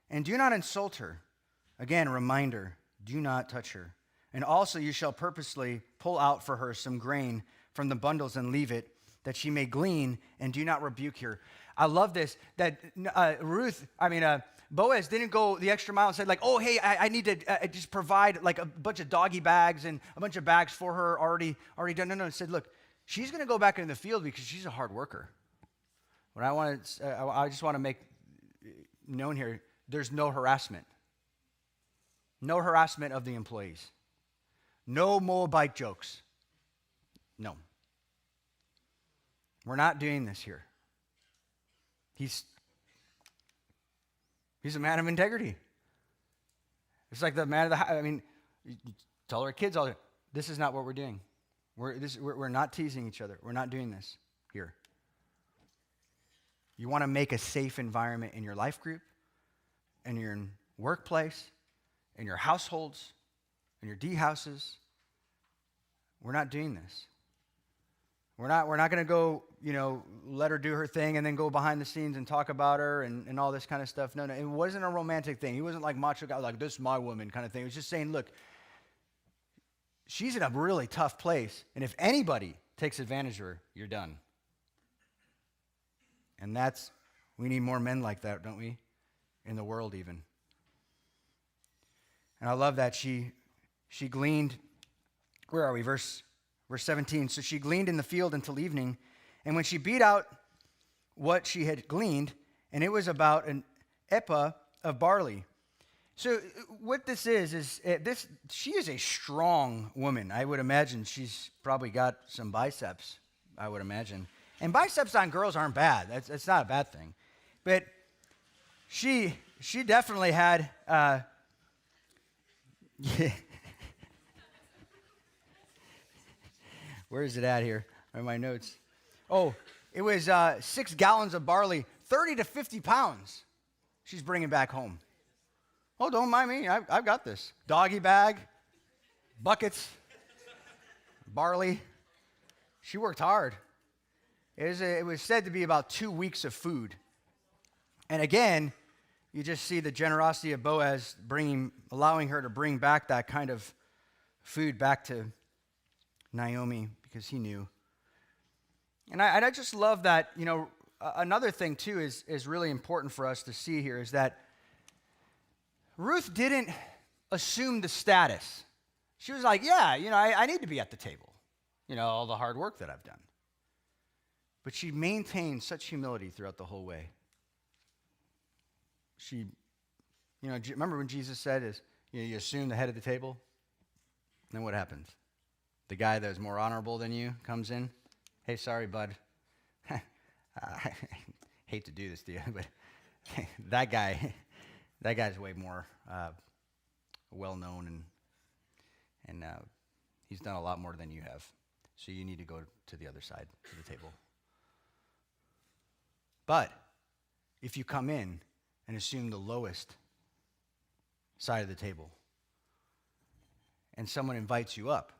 and do not insult her. Again, a reminder, do not touch her. And also you shall purposely pull out for her some grain from the bundles and leave it, that she may glean, and do not rebuke her. I love this, that Boaz didn't go the extra mile and said, like, oh, hey, I need to just provide like a bunch of doggy bags and a bunch of bags for her already done. No, he said, look, she's going to go back into the field because she's a hard worker. What I just want to make known here, there's no harassment. No harassment of the employees. No Moabite jokes. No. We're not doing this here. He's a man of integrity. It's like the man of the house. I mean, you tell our kids all the time, this is not what we're doing. We're not teasing each other. We're not doing this here. You want to make a safe environment in your life group, in your workplace, in your households, in your D houses. We're not doing this. We're not going to go, let her do her thing and then go behind the scenes and talk about her and all this kind of stuff. No, it wasn't a romantic thing. He wasn't like macho guy, like, this is my woman kind of thing. He was just saying, look, she's in a really tough place, and if anybody takes advantage of her, you're done. And we need more men like that, don't we? In the world even. And I love that she gleaned, where are we? Verse 17. So she gleaned in the field until evening, and when she beat out what she had gleaned, and it was about an ephah of barley. So what this is she is a strong woman. I would imagine she's probably got some biceps, I would imagine. And biceps on girls aren't bad. That's not a bad thing. But she definitely had yeah. Where is it at here? In my notes. Oh, it was 6 gallons of barley, 30 to 50 pounds she's bringing back home. Oh, don't mind me. I've got this. Doggy bag, buckets, barley. She worked hard. It was said to be about 2 weeks of food. And again, you just see the generosity of Boaz allowing her to bring back that kind of food back to Naomi, because he knew. And I just love that, another thing too is really important for us to see here is that Ruth didn't assume the status. She was like, yeah, I need to be at the table, all the hard work that I've done. But she maintained such humility throughout the whole way. She, remember when Jesus said, you assume the head of the table? Then what happens? The guy that's more honorable than you comes in. Hey, sorry, bud. I hate to do this to you, but that guy's way more well-known, and he's done a lot more than you have. So you need to go to the other side of the table. But if you come in and assume the lowest side of the table, and someone invites you up,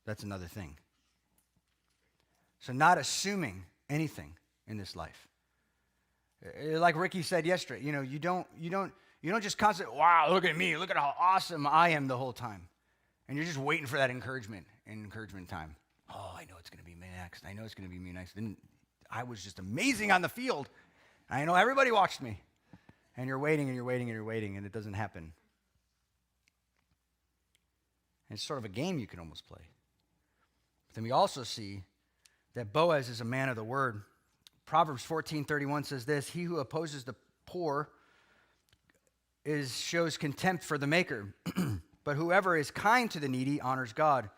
that's another thing. So not assuming anything in this life. Like Ricky said yesterday, you don't just constantly, wow, look at me, look at how awesome I am the whole time. And you're just waiting for that encouragement time. Oh, I know it's going to be me next. I know it's going to be me next. Then I was just amazing on the field. I know everybody watched me. And you're waiting and you're waiting and you're waiting, and it doesn't happen. It's sort of a game you can almost play. But then we also see that Boaz is a man of the word. Proverbs 14:31 says this, he who opposes the poor shows contempt for the maker, but whoever is kind to the needy honors God.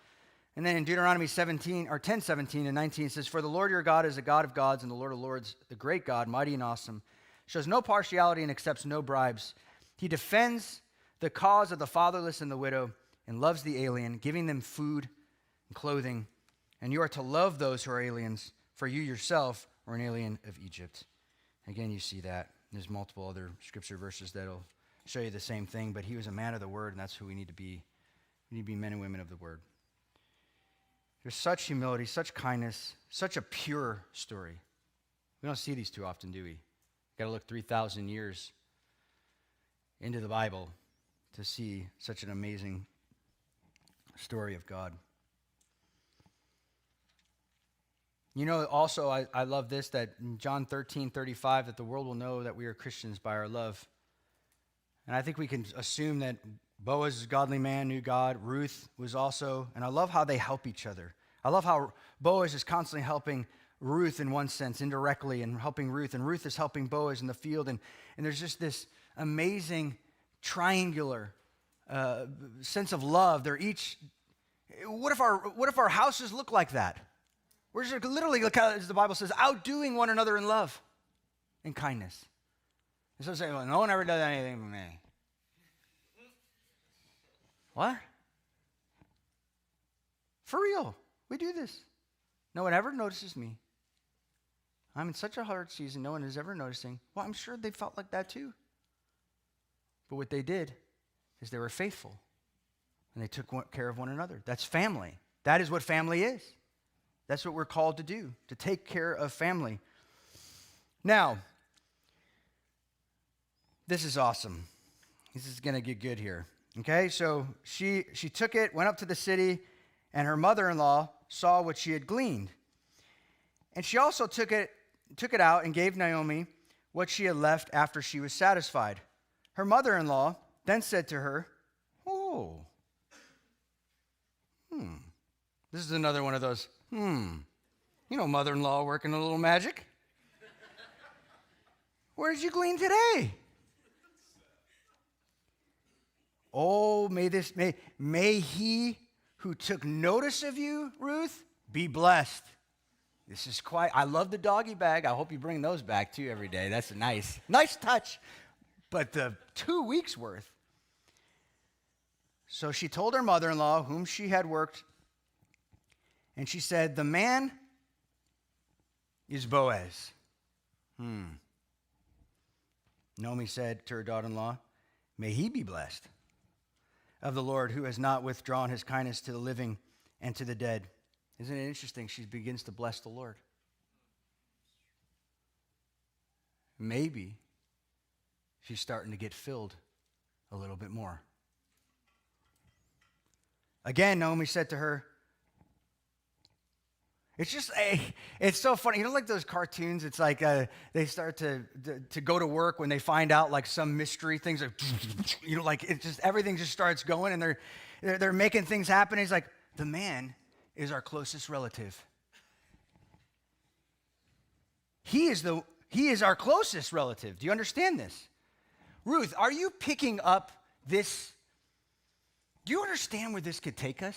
And then in Deuteronomy 10:17 and 19 it says, for the Lord your God is a God of gods and the Lord of lords, the great God, mighty and awesome, shows no partiality and accepts no bribes. He defends the cause of the fatherless and the widow and loves the alien, giving them food and clothing. And you are to love those who are aliens, for you yourself are an alien of Egypt. Again, you see that. There's multiple other scripture verses that'll show you the same thing, but he was a man of the word, and that's who we need to be. We need to be men and women of the word. There's such humility, such kindness, such a pure story. We don't see these too often, do we? Got to look 3,000 years into the Bible to see such an amazing story of God. You know, also, I love this, that in John 13:35, that the world will know that we are Christians by our love. And I think we can assume that Boaz is a godly man, knew God. Ruth was also, and I love how they help each other. I love how Boaz is constantly helping Ruth in one sense, indirectly, and helping Ruth. And Ruth is helping Boaz in the field. And there's just this amazing triangular sense of love. They're each, what if our houses look like that? We're just literally, as the Bible says, outdoing one another in love and kindness. And so saying, well, no one ever does anything for me. What? For real, we do this. No one ever notices me. I'm in such a hard season, no one is ever noticing. Well, I'm sure they felt like that too. But what they did is they were faithful, and they took care of one another. That's family. That is what family is. That's what we're called to do, to take care of family. Now, this is awesome. This is going to get good here. Okay, so she took it, went up to the city, and her mother-in-law saw what she had gleaned. And she also took it out and gave Naomi what she had left after she was satisfied. Her mother-in-law then said to her, oh, this is another one of those, mother-in-law working a little magic. Where did you glean today? Oh, may he who took notice of you, Ruth, be blessed. This is I love the doggy bag. I hope you bring those back too every day. That's a nice touch. But the 2 weeks worth. So she told her mother-in-law, whom she had worked, and she said, the man is Boaz. Naomi said to her daughter-in-law, may he be blessed of the Lord, who has not withdrawn his kindness to the living and to the dead. Isn't it interesting? She begins to bless the Lord. Maybe she's starting to get filled a little bit more. Again, Naomi said to her, it's so funny. You know, like those cartoons, it's like they start to go to work when they find out like some mystery, things like, like it just, everything just starts going and they're making things happen. He's like, the man is our closest relative. He is our closest relative. Do you understand this? Ruth, are you picking up this? Do you understand where this could take us?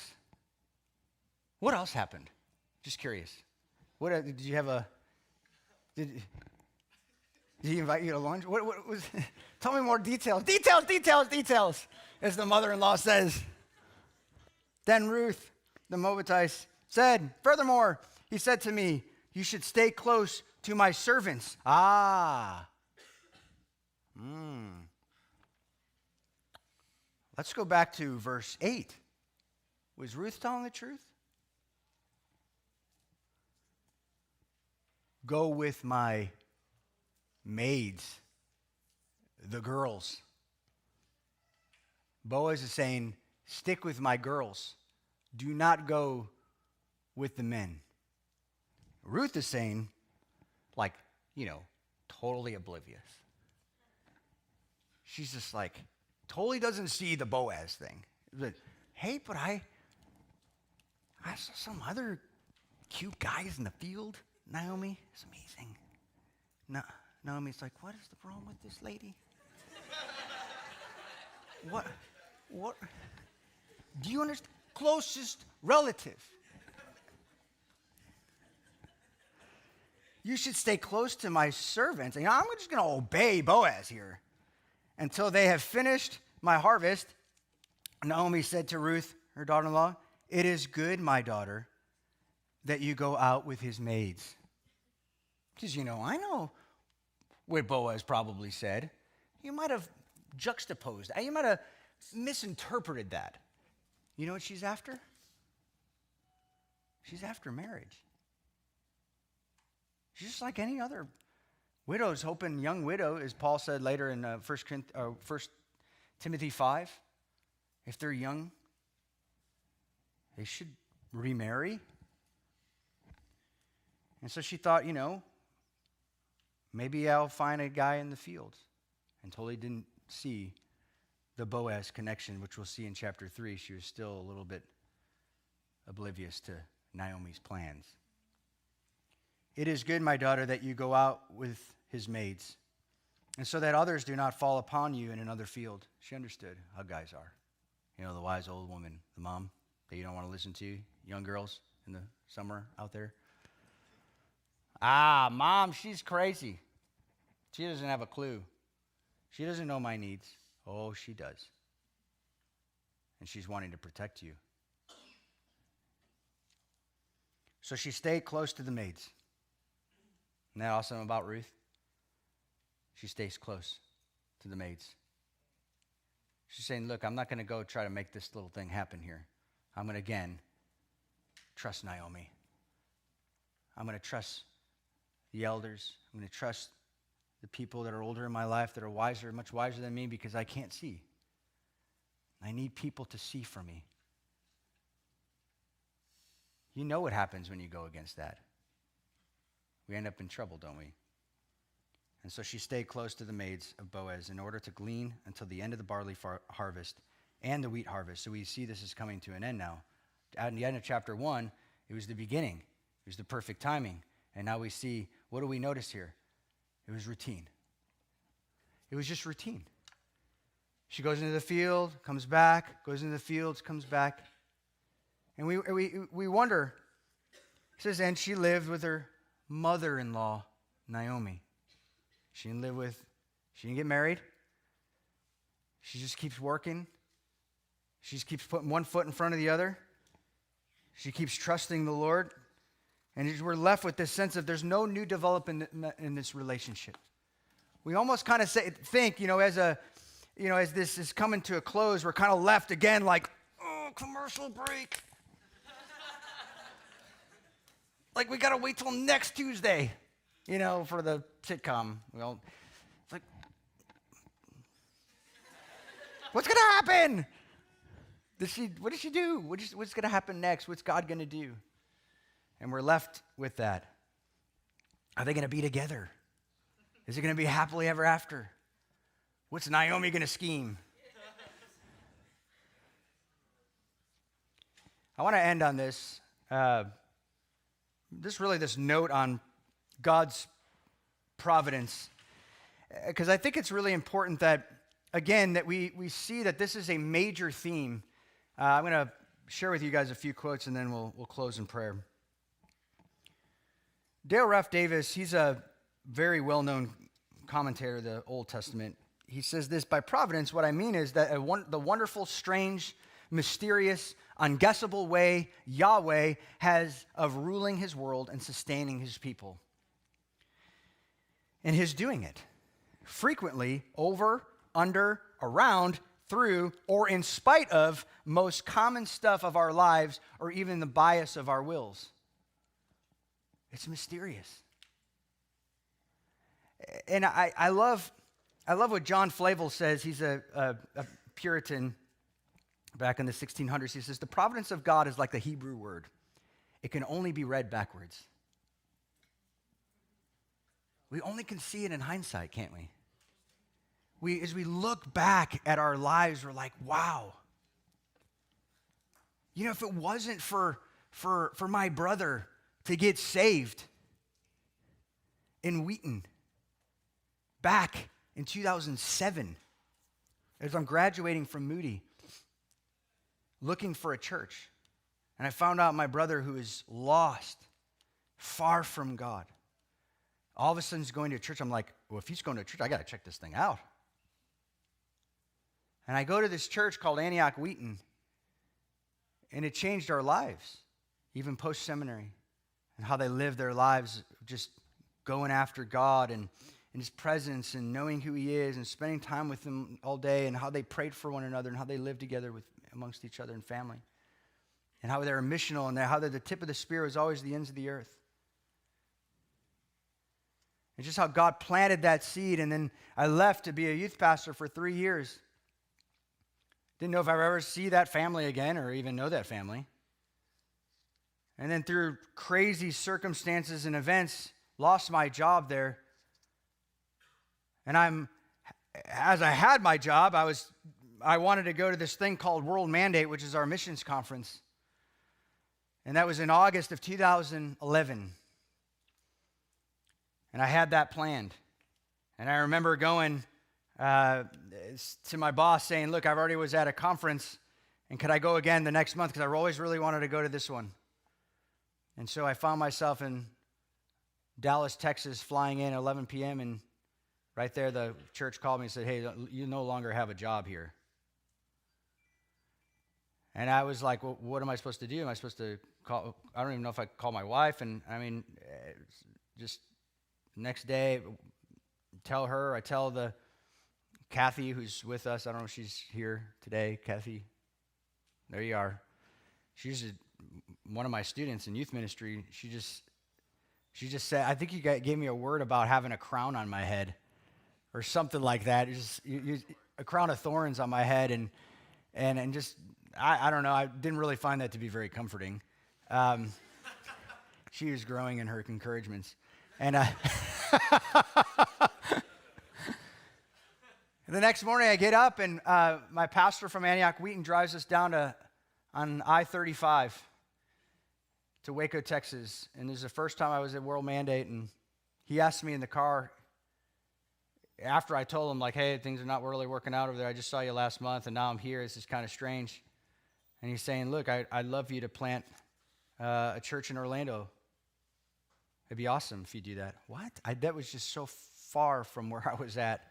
What else happened? Just curious. What did you have did he invite you to lunch? What was? Tell me more details. Details, as the mother-in-law says. Then Ruth, the Moabitess, said, furthermore, he said to me, you should stay close to my servants. Let's go back to verse 8. Was Ruth telling the truth? Go with my maids, the girls. Boaz is saying, stick with my girls. Do not go with the men. Ruth is saying, totally oblivious. She's just totally doesn't see the Boaz thing. But hey, but I saw some other cute guys in the field, Naomi. It's amazing. No, Naomi's like, what is the problem with this lady? What? Do you understand? Closest relative. You should stay close to my servants. I'm just going to obey Boaz here until they have finished my harvest. Naomi said to Ruth, her daughter-in-law, it is good, my daughter, that you go out with his maids. Because, I know what Boaz probably said. You might have juxtaposed that. You might have misinterpreted that. You know what she's after? She's after marriage. She's just like any other widow's hoping, young widow, as Paul said later in 1 Timothy 5. If they're young, they should remarry. And so she thought, maybe I'll find a guy in the field. And totally didn't see the Boaz connection, which we'll see in chapter 3. She was still a little bit oblivious to Naomi's plans. It is good, my daughter, that you go out with his maids, and so that others do not fall upon you in another field. She understood how guys are. The wise old woman, the mom that you don't want to listen to, young girls in the summer out there. Mom, she's crazy. She doesn't have a clue. She doesn't know my needs. Oh, she does. And she's wanting to protect you. So she stayed close to the maids. Isn't that awesome about Ruth? She stays close to the maids. She's saying, look, I'm not going to go try to make this little thing happen here. I'm going to, again, trust Naomi. I'm going to trust the elders. I'm going to trust the people that are older in my life, that are wiser, much wiser than me, because I can't see. I need people to see for me. You know what happens when you go against that. We end up in trouble, don't we? And so she stayed close to the maids of Boaz in order to glean until the end of the barley harvest and the wheat harvest. So we see this is coming to an end now. At the end of chapter 1, it was the beginning. It was the perfect timing. And now we see, what do we notice here? It was routine. It was just routine. She goes into the field, comes back, goes into the fields, comes back. And we wonder, it says, and she lived with her mother-in-law, Naomi. She didn't get married. She just keeps working. She just keeps putting one foot in front of the other. She keeps trusting the Lord. And we're left with this sense of there's no new development in this relationship. We almost kind of think, as this is coming to a close, we're kind of left again like, oh, commercial break. Like we got to wait till next Tuesday, for the sitcom. It's like, what's going to happen? What did she do? What's going to happen next? What's God going to do? And we're left with that. Are they going to be together? Is it going to be happily ever after? What's Naomi going to scheme? I want to end on this. This note on God's providence. Because I think it's really important that, again, that we see that this is a major theme. I'm going to share with you guys a few quotes and then we'll close in prayer. Dale Ralph Davis, he's a very well-known commentator of the Old Testament. He says this, by providence, what I mean is that the wonderful, strange, mysterious, unguessable way Yahweh has of ruling his world and sustaining his people. And his doing it frequently over, under, around, through, or in spite of most common stuff of our lives or even the bias of our wills. It's mysterious. And I love what John Flavel says. He's a Puritan back in the 1600s. He says, the providence of God is like the Hebrew word. It can only be read backwards. We only can see it in hindsight, can't we? As we look back at our lives, we're like, wow. if it wasn't for my brother to get saved in Wheaton back in 2007, as I'm graduating from Moody, looking for a church, and I found out my brother, who is lost, far from God, all of a sudden he's going to a church. I'm like, well, if he's going to a church, I got to check this thing out. And I go to this church called Antioch Wheaton, and it changed our lives, even post-seminary, and how they live their lives just going after God and in his presence and knowing who he is and spending time with him all day, and how they prayed for one another and how they lived together amongst each other and family, and how they were missional, and how the tip of the spear was always the ends of the earth. And just how God planted that seed. And then I left to be a youth pastor for 3 years. Didn't know if I would ever see that family again or even know that family. And then through crazy circumstances and events, lost my job there. And as I had my job, I wanted to go to this thing called World Mandate, which is our missions conference. And that was in August of 2011. And I had that planned. And I remember going to my boss saying, look, I already was at a conference, and could I go again the next month? Because I always really wanted to go to this one. And so I found myself in Dallas, Texas, flying in at 11 p.m., and right there the church called me and said, hey, you no longer have a job here. And I was like, well, what am I supposed to do? Am I supposed to call? I don't even know if I call my wife. And I mean, just next day, I tell the Kathy, who's with us. I don't know if she's here today. Kathy, there you are. She's one of my students in youth ministry. She just said, I think you gave me a word about having a crown on my head or something like that. It's just a crown of thorns on my head. And just, I don't know. I didn't really find that to be very comforting. She was growing in her encouragements. And the next morning I get up, and my pastor from Antioch Wheaton drives us down on I-35 to Waco, Texas. And this is the first time I was at World Mandate, and he asked me in the car, after I told him, like, hey, things are not really working out over there. I just saw you last month, and now I'm here. This is kind of strange. And he's saying, look, I'd love you to plant a church in Orlando. It'd be awesome if you do that. What? That was just so far from where I was at.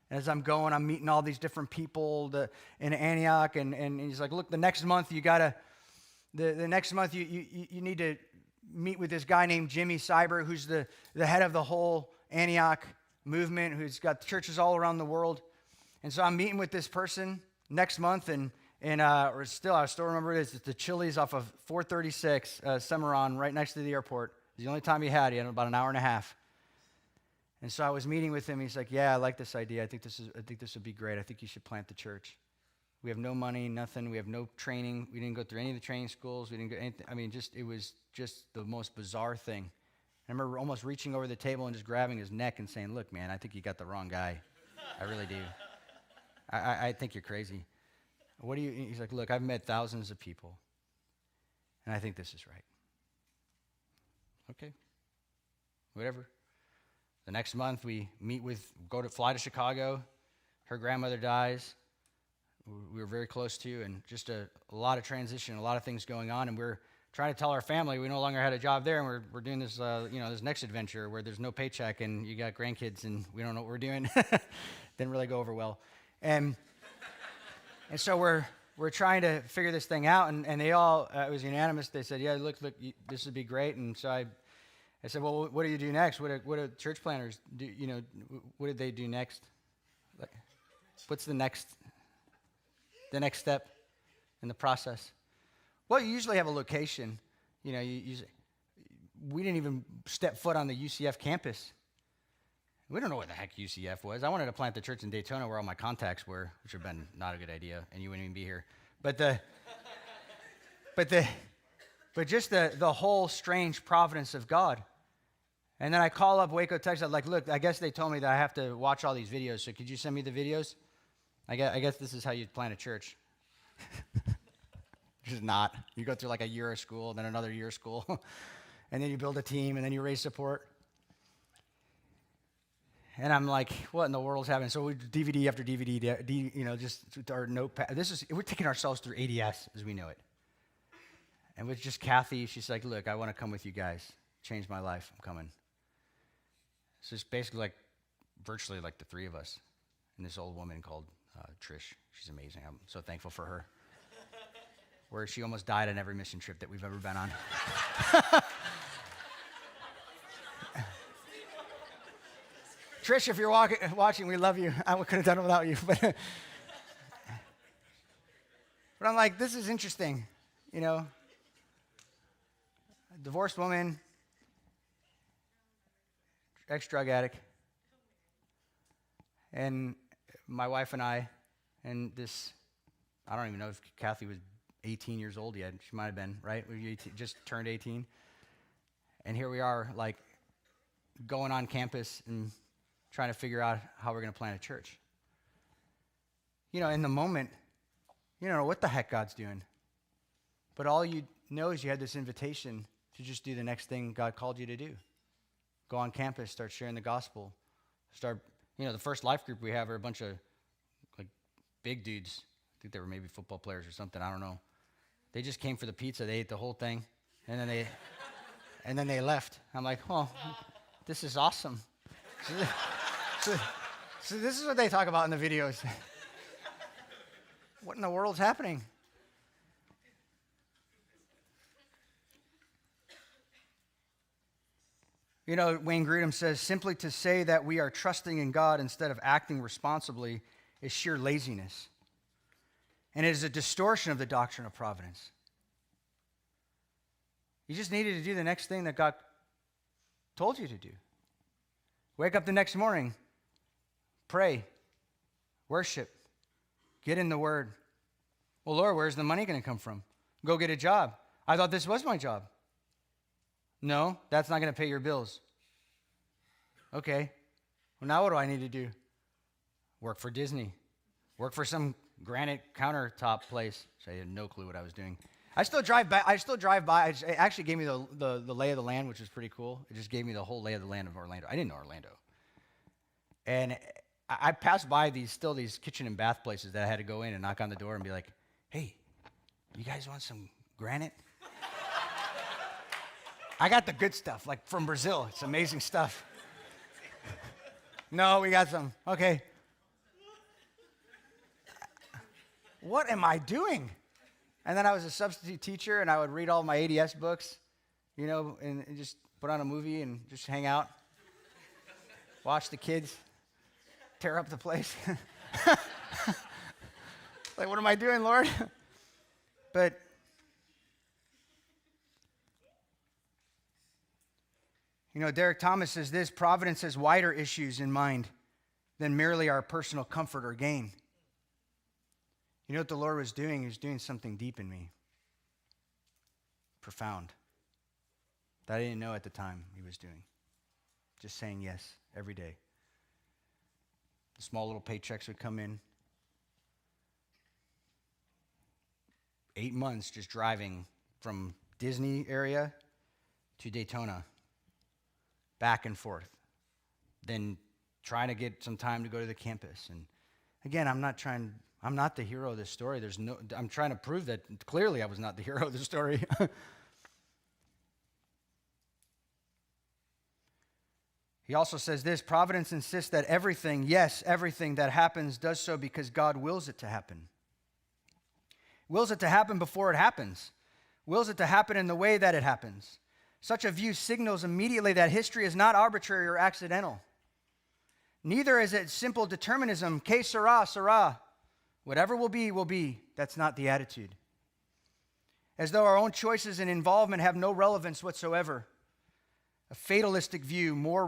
And as I'm going, I'm meeting all these different people in Antioch, and he's like, look, the next month you need to meet with this guy named Jimmy Cyber, who's the head of the whole Antioch movement, who's got churches all around the world. And so I'm meeting with this person next month, and I still remember this. It's the Chili's off of 436 Cimarron, right next to the airport. It was the only time he had about an hour and a half. And so I was meeting with him. He's like, yeah, I like this idea. I think this would be great. I think you should plant the church. We have no money, nothing. We have no training. We didn't go through any of the training schools. We didn't go anything. I mean, it was just the most bizarre thing. I remember almost reaching over the table and just grabbing his neck and saying, look, man, I think you got the wrong guy. I really do. I think you're crazy. He's like, look, I've met thousands of people, and I think this is right. Okay, whatever. The next month we fly to Chicago. Her grandmother dies. We were very close to, and just a lot of transition, a lot of things going on, and we're trying to tell our family we no longer had a job there, and we're doing this, this next adventure where there's no paycheck, and you got grandkids, and we don't know what we're doing. Didn't really go over well, and so we're trying to figure this thing out, and they all, it was unanimous. They said, yeah, look, this would be great. And so I said, well, what do you do next? What do church planners do? What did they do next? What's the next step in the process? Well, you usually have a location. We didn't even step foot on the UCF campus. We don't know what the heck UCF was. I wanted to plant the church in Daytona where all my contacts were, which would have been not a good idea, and you wouldn't even be here. But just the whole strange providence of God. And then I call up Waco, Texas. I'm like, look, I guess they told me that I have to watch all these videos, so could you send me the videos? I guess this is how you plant a church. Which is not. You go through like a year of school, then another year of school, and then you build a team, and then you raise support. And I'm like, what in the world's happening? So we DVD after DVD, just our notepad. We're taking ourselves through ADS as we know it. And with just Kathy, she's like, look, I want to come with you guys. Change my life. I'm coming. So it's basically like virtually like the three of us. And this old woman called Trish. She's amazing. I'm so thankful for her. Where she almost died on every mission trip that we've ever been on. Trish, if you're watching, we love you. I couldn't have done it without you. But I'm like, this is interesting, A divorced woman, ex-drug addict, and my wife and I, and this, I don't even know if Kathy was 18 years old yet. She might have been, right? We just turned 18. And here we are, like, going on campus and trying to figure out how we're going to plant a church. In the moment, you don't know what the heck God's doing. But all you know is you had this invitation to just do the next thing God called you to do. Go on campus, start sharing the gospel. Start, the first life group we have are a bunch of, like, big dudes. I think they were maybe football players or something. I don't know. They just came for the pizza. They ate the whole thing. And then they left. I'm like, oh, this is awesome. So this is what they talk about in the videos. What in the world's happening? Wayne Grudem says, simply to say that we are trusting in God instead of acting responsibly is sheer laziness. And it is a distortion of the doctrine of providence. You just needed to do the next thing that God told you to do. Wake up the next morning, pray, worship, get in the Word. Well, Lord, where's the money going to come from? Go get a job. I thought this was my job. No, that's not going to pay your bills. Okay. Well, now what do I need to do? Work for Disney. Work for some granite countertop place. So I had no clue what I was doing. I still drive by. It actually gave me the lay of the land, which was pretty cool. It just gave me the whole lay of the land of Orlando. I didn't know Orlando. And I passed by these kitchen and bath places that I had to go in and knock on the door and be like, hey, you guys want some granite? I got the good stuff, like from Brazil. It's amazing stuff. No, we got some. Okay. What am I doing? And then I was a substitute teacher, and I would read all my ADS books, and just put on a movie and just hang out, watch the kids tear up the place. Like, what am I doing, Lord? But Derek Thomas says this: providence has wider issues in mind than merely our personal comfort or gain. You know what the Lord was doing? He was doing something deep in me. Profound. That I didn't know at the time he was doing. Just saying yes every day. The small little paychecks would come in. 8 months just driving from Disney area to Daytona. Back and forth. Then trying to get some time to go to the campus. And again, I'm not the hero of this story. I'm trying to prove that clearly I was not the hero of the story. He also says this: providence insists that everything, yes, everything that happens does so because God wills it to happen. Wills it to happen before it happens. Wills it to happen in the way that it happens. Such a view signals immediately that history is not arbitrary or accidental. Neither is it simple determinism, que sera, sera. Whatever will be, will be. That's not the attitude. As though our own choices and involvement have no relevance whatsoever. A fatalistic view, more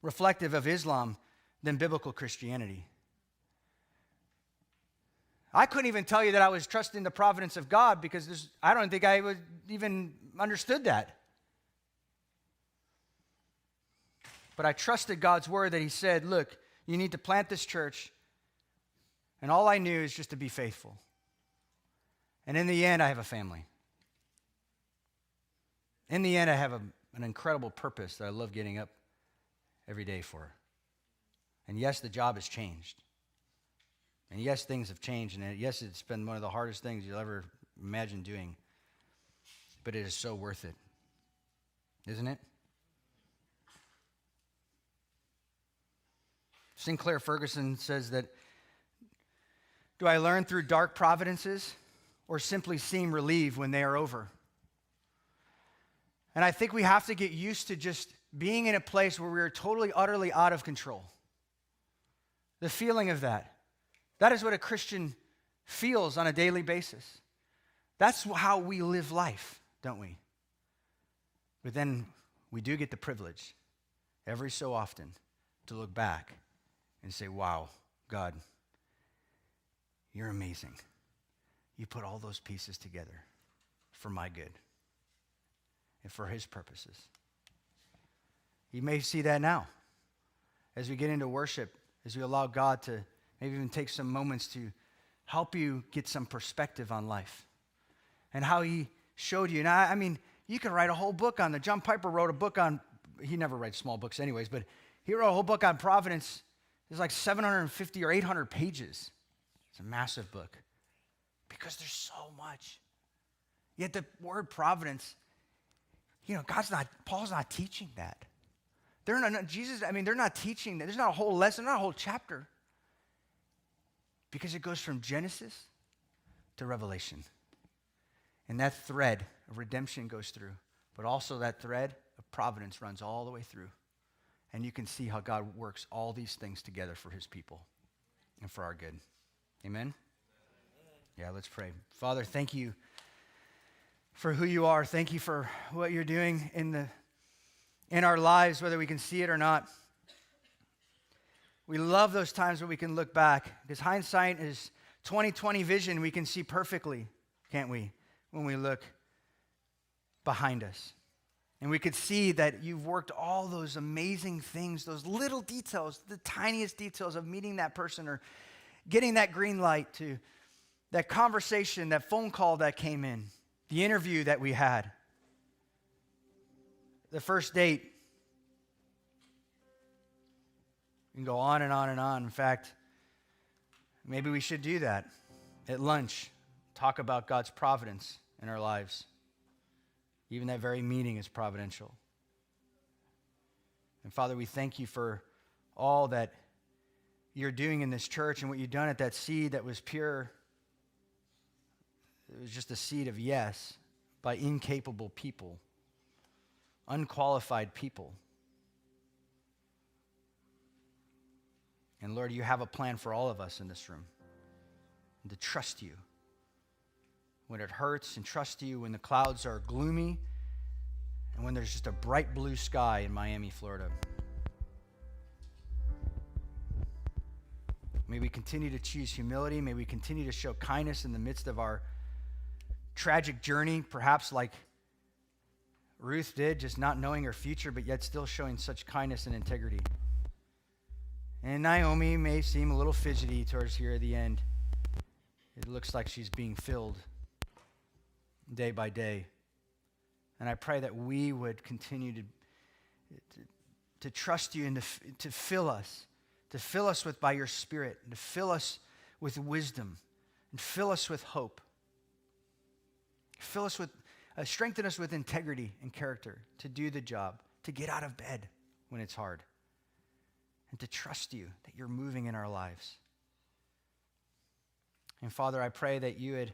reflective of Islam than biblical Christianity. I couldn't even tell you that I was trusting the providence of God because I don't think I would even understood that. But I trusted God's word that he said, look, you need to plant this church. And all I knew is just to be faithful. And in the end, I have a family. In the end, I have an incredible purpose that I love getting up every day for. And yes, the job has changed. And yes, things have changed. And yes, it's been one of the hardest things you'll ever imagine doing. But it is so worth it. Isn't it? Sinclair Ferguson says that, do I learn through dark providences or simply seem relieved when they are over? And I think we have to get used to just being in a place where we are totally, utterly out of control. The feeling of that. That is what a Christian feels on a daily basis. That's how we live life, don't we? But then we do get the privilege every so often to look back and say, wow, God, you're amazing. You put all those pieces together for my good and for his purposes. You may see that now as we get into worship, as we allow God to maybe even take some moments to help you get some perspective on life and how he showed you. Now, I mean, you could write a whole book on that. John Piper wrote a book on, he never writes small books anyways, but he wrote a whole book on providence. It's like 750 or 800 pages. It's a massive book because there's so much. Yet the word providence, Paul's not teaching that. They're not teaching that. There's not a whole lesson, not a whole chapter. Because it goes from Genesis to Revelation. And that thread of redemption goes through. But also that thread of providence runs all the way through. And you can see how God works all these things together for his people and for our good. Amen? Yeah, let's pray. Father, thank you for who you are. Thank you for what you're doing in our lives, whether we can see it or not. We love those times where we can look back, because hindsight is 20/20 vision. We can see perfectly, can't we, when we look behind us. And we could see that you've worked all those amazing things, those little details, the tiniest details of meeting that person or getting that green light, to that conversation, that phone call that came in, the interview that we had, the first date. You can go on and on and on. In fact, maybe we should do that at lunch. Talk about God's providence in our lives. Even that very meeting is providential. And Father, we thank you for all that you're doing in this church and what you've done at that seed that was pure. It was just a seed of yes by incapable people, unqualified people. And Lord, you have a plan for all of us in this room. And to trust you when it hurts, and trust you when the clouds are gloomy and when there's just a bright blue sky in Miami, Florida. May we continue to choose humility. May we continue to show kindness in the midst of our tragic journey, perhaps like Ruth did, just not knowing her future, but yet still showing such kindness and integrity. And Naomi may seem a little fidgety towards here at the end. It looks like she's being filled day by day. And I pray that we would continue to trust you and to fill us with by your Spirit, and to fill us with wisdom, and fill us with hope. Fill us with, strengthen us with integrity and character to do the job, to get out of bed when it's hard, and to trust you that you're moving in our lives. And Father, I pray that you would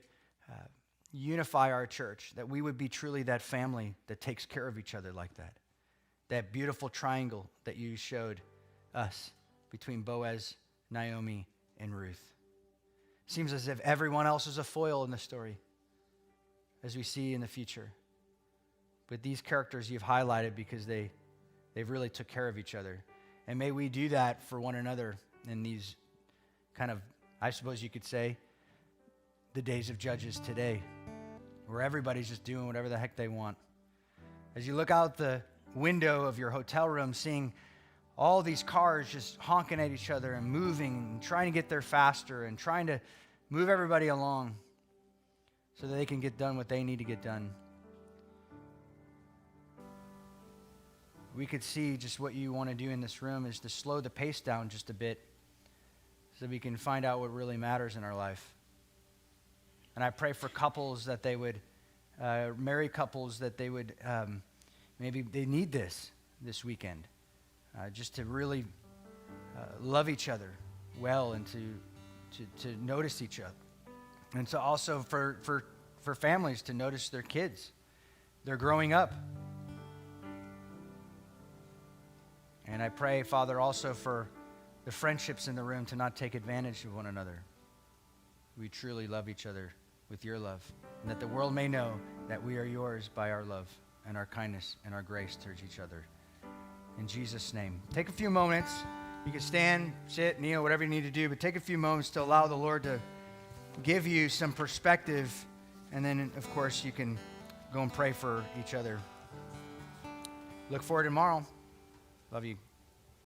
unify our church, that we would be truly that family that takes care of each other like that. That beautiful triangle that you showed us between Boaz, Naomi, and Ruth. Seems as if everyone else is a foil in the story, as we see in the future. But these characters you've highlighted because they've really took care of each other. And may we do that for one another in these kind of, I suppose you could say, the days of Judges today, where everybody's just doing whatever the heck they want. As you look out the window of your hotel room, seeing all these cars just honking at each other and moving and trying to get there faster and trying to move everybody along. so that they can get done what they need to get done. We could see just what you want to do in this room is to slow the pace down just a bit so we can find out what really matters in our life. And I pray for couples that they would, married couples, that they would, maybe they need this weekend, just to really love each other well and to notice each other. And so also for families to notice their kids. They're growing up. And I pray, Father, also for the friendships in the room to not take advantage of one another. We truly love each other with your love, and that the world may know that we are yours by our love and our kindness and our grace towards each other. In Jesus' name. Take a few moments. You can stand, sit, kneel, whatever you need to do, but take a few moments to allow the Lord to give you some perspective, and then, of course, you can go and pray for each other. Look forward to tomorrow. Love you.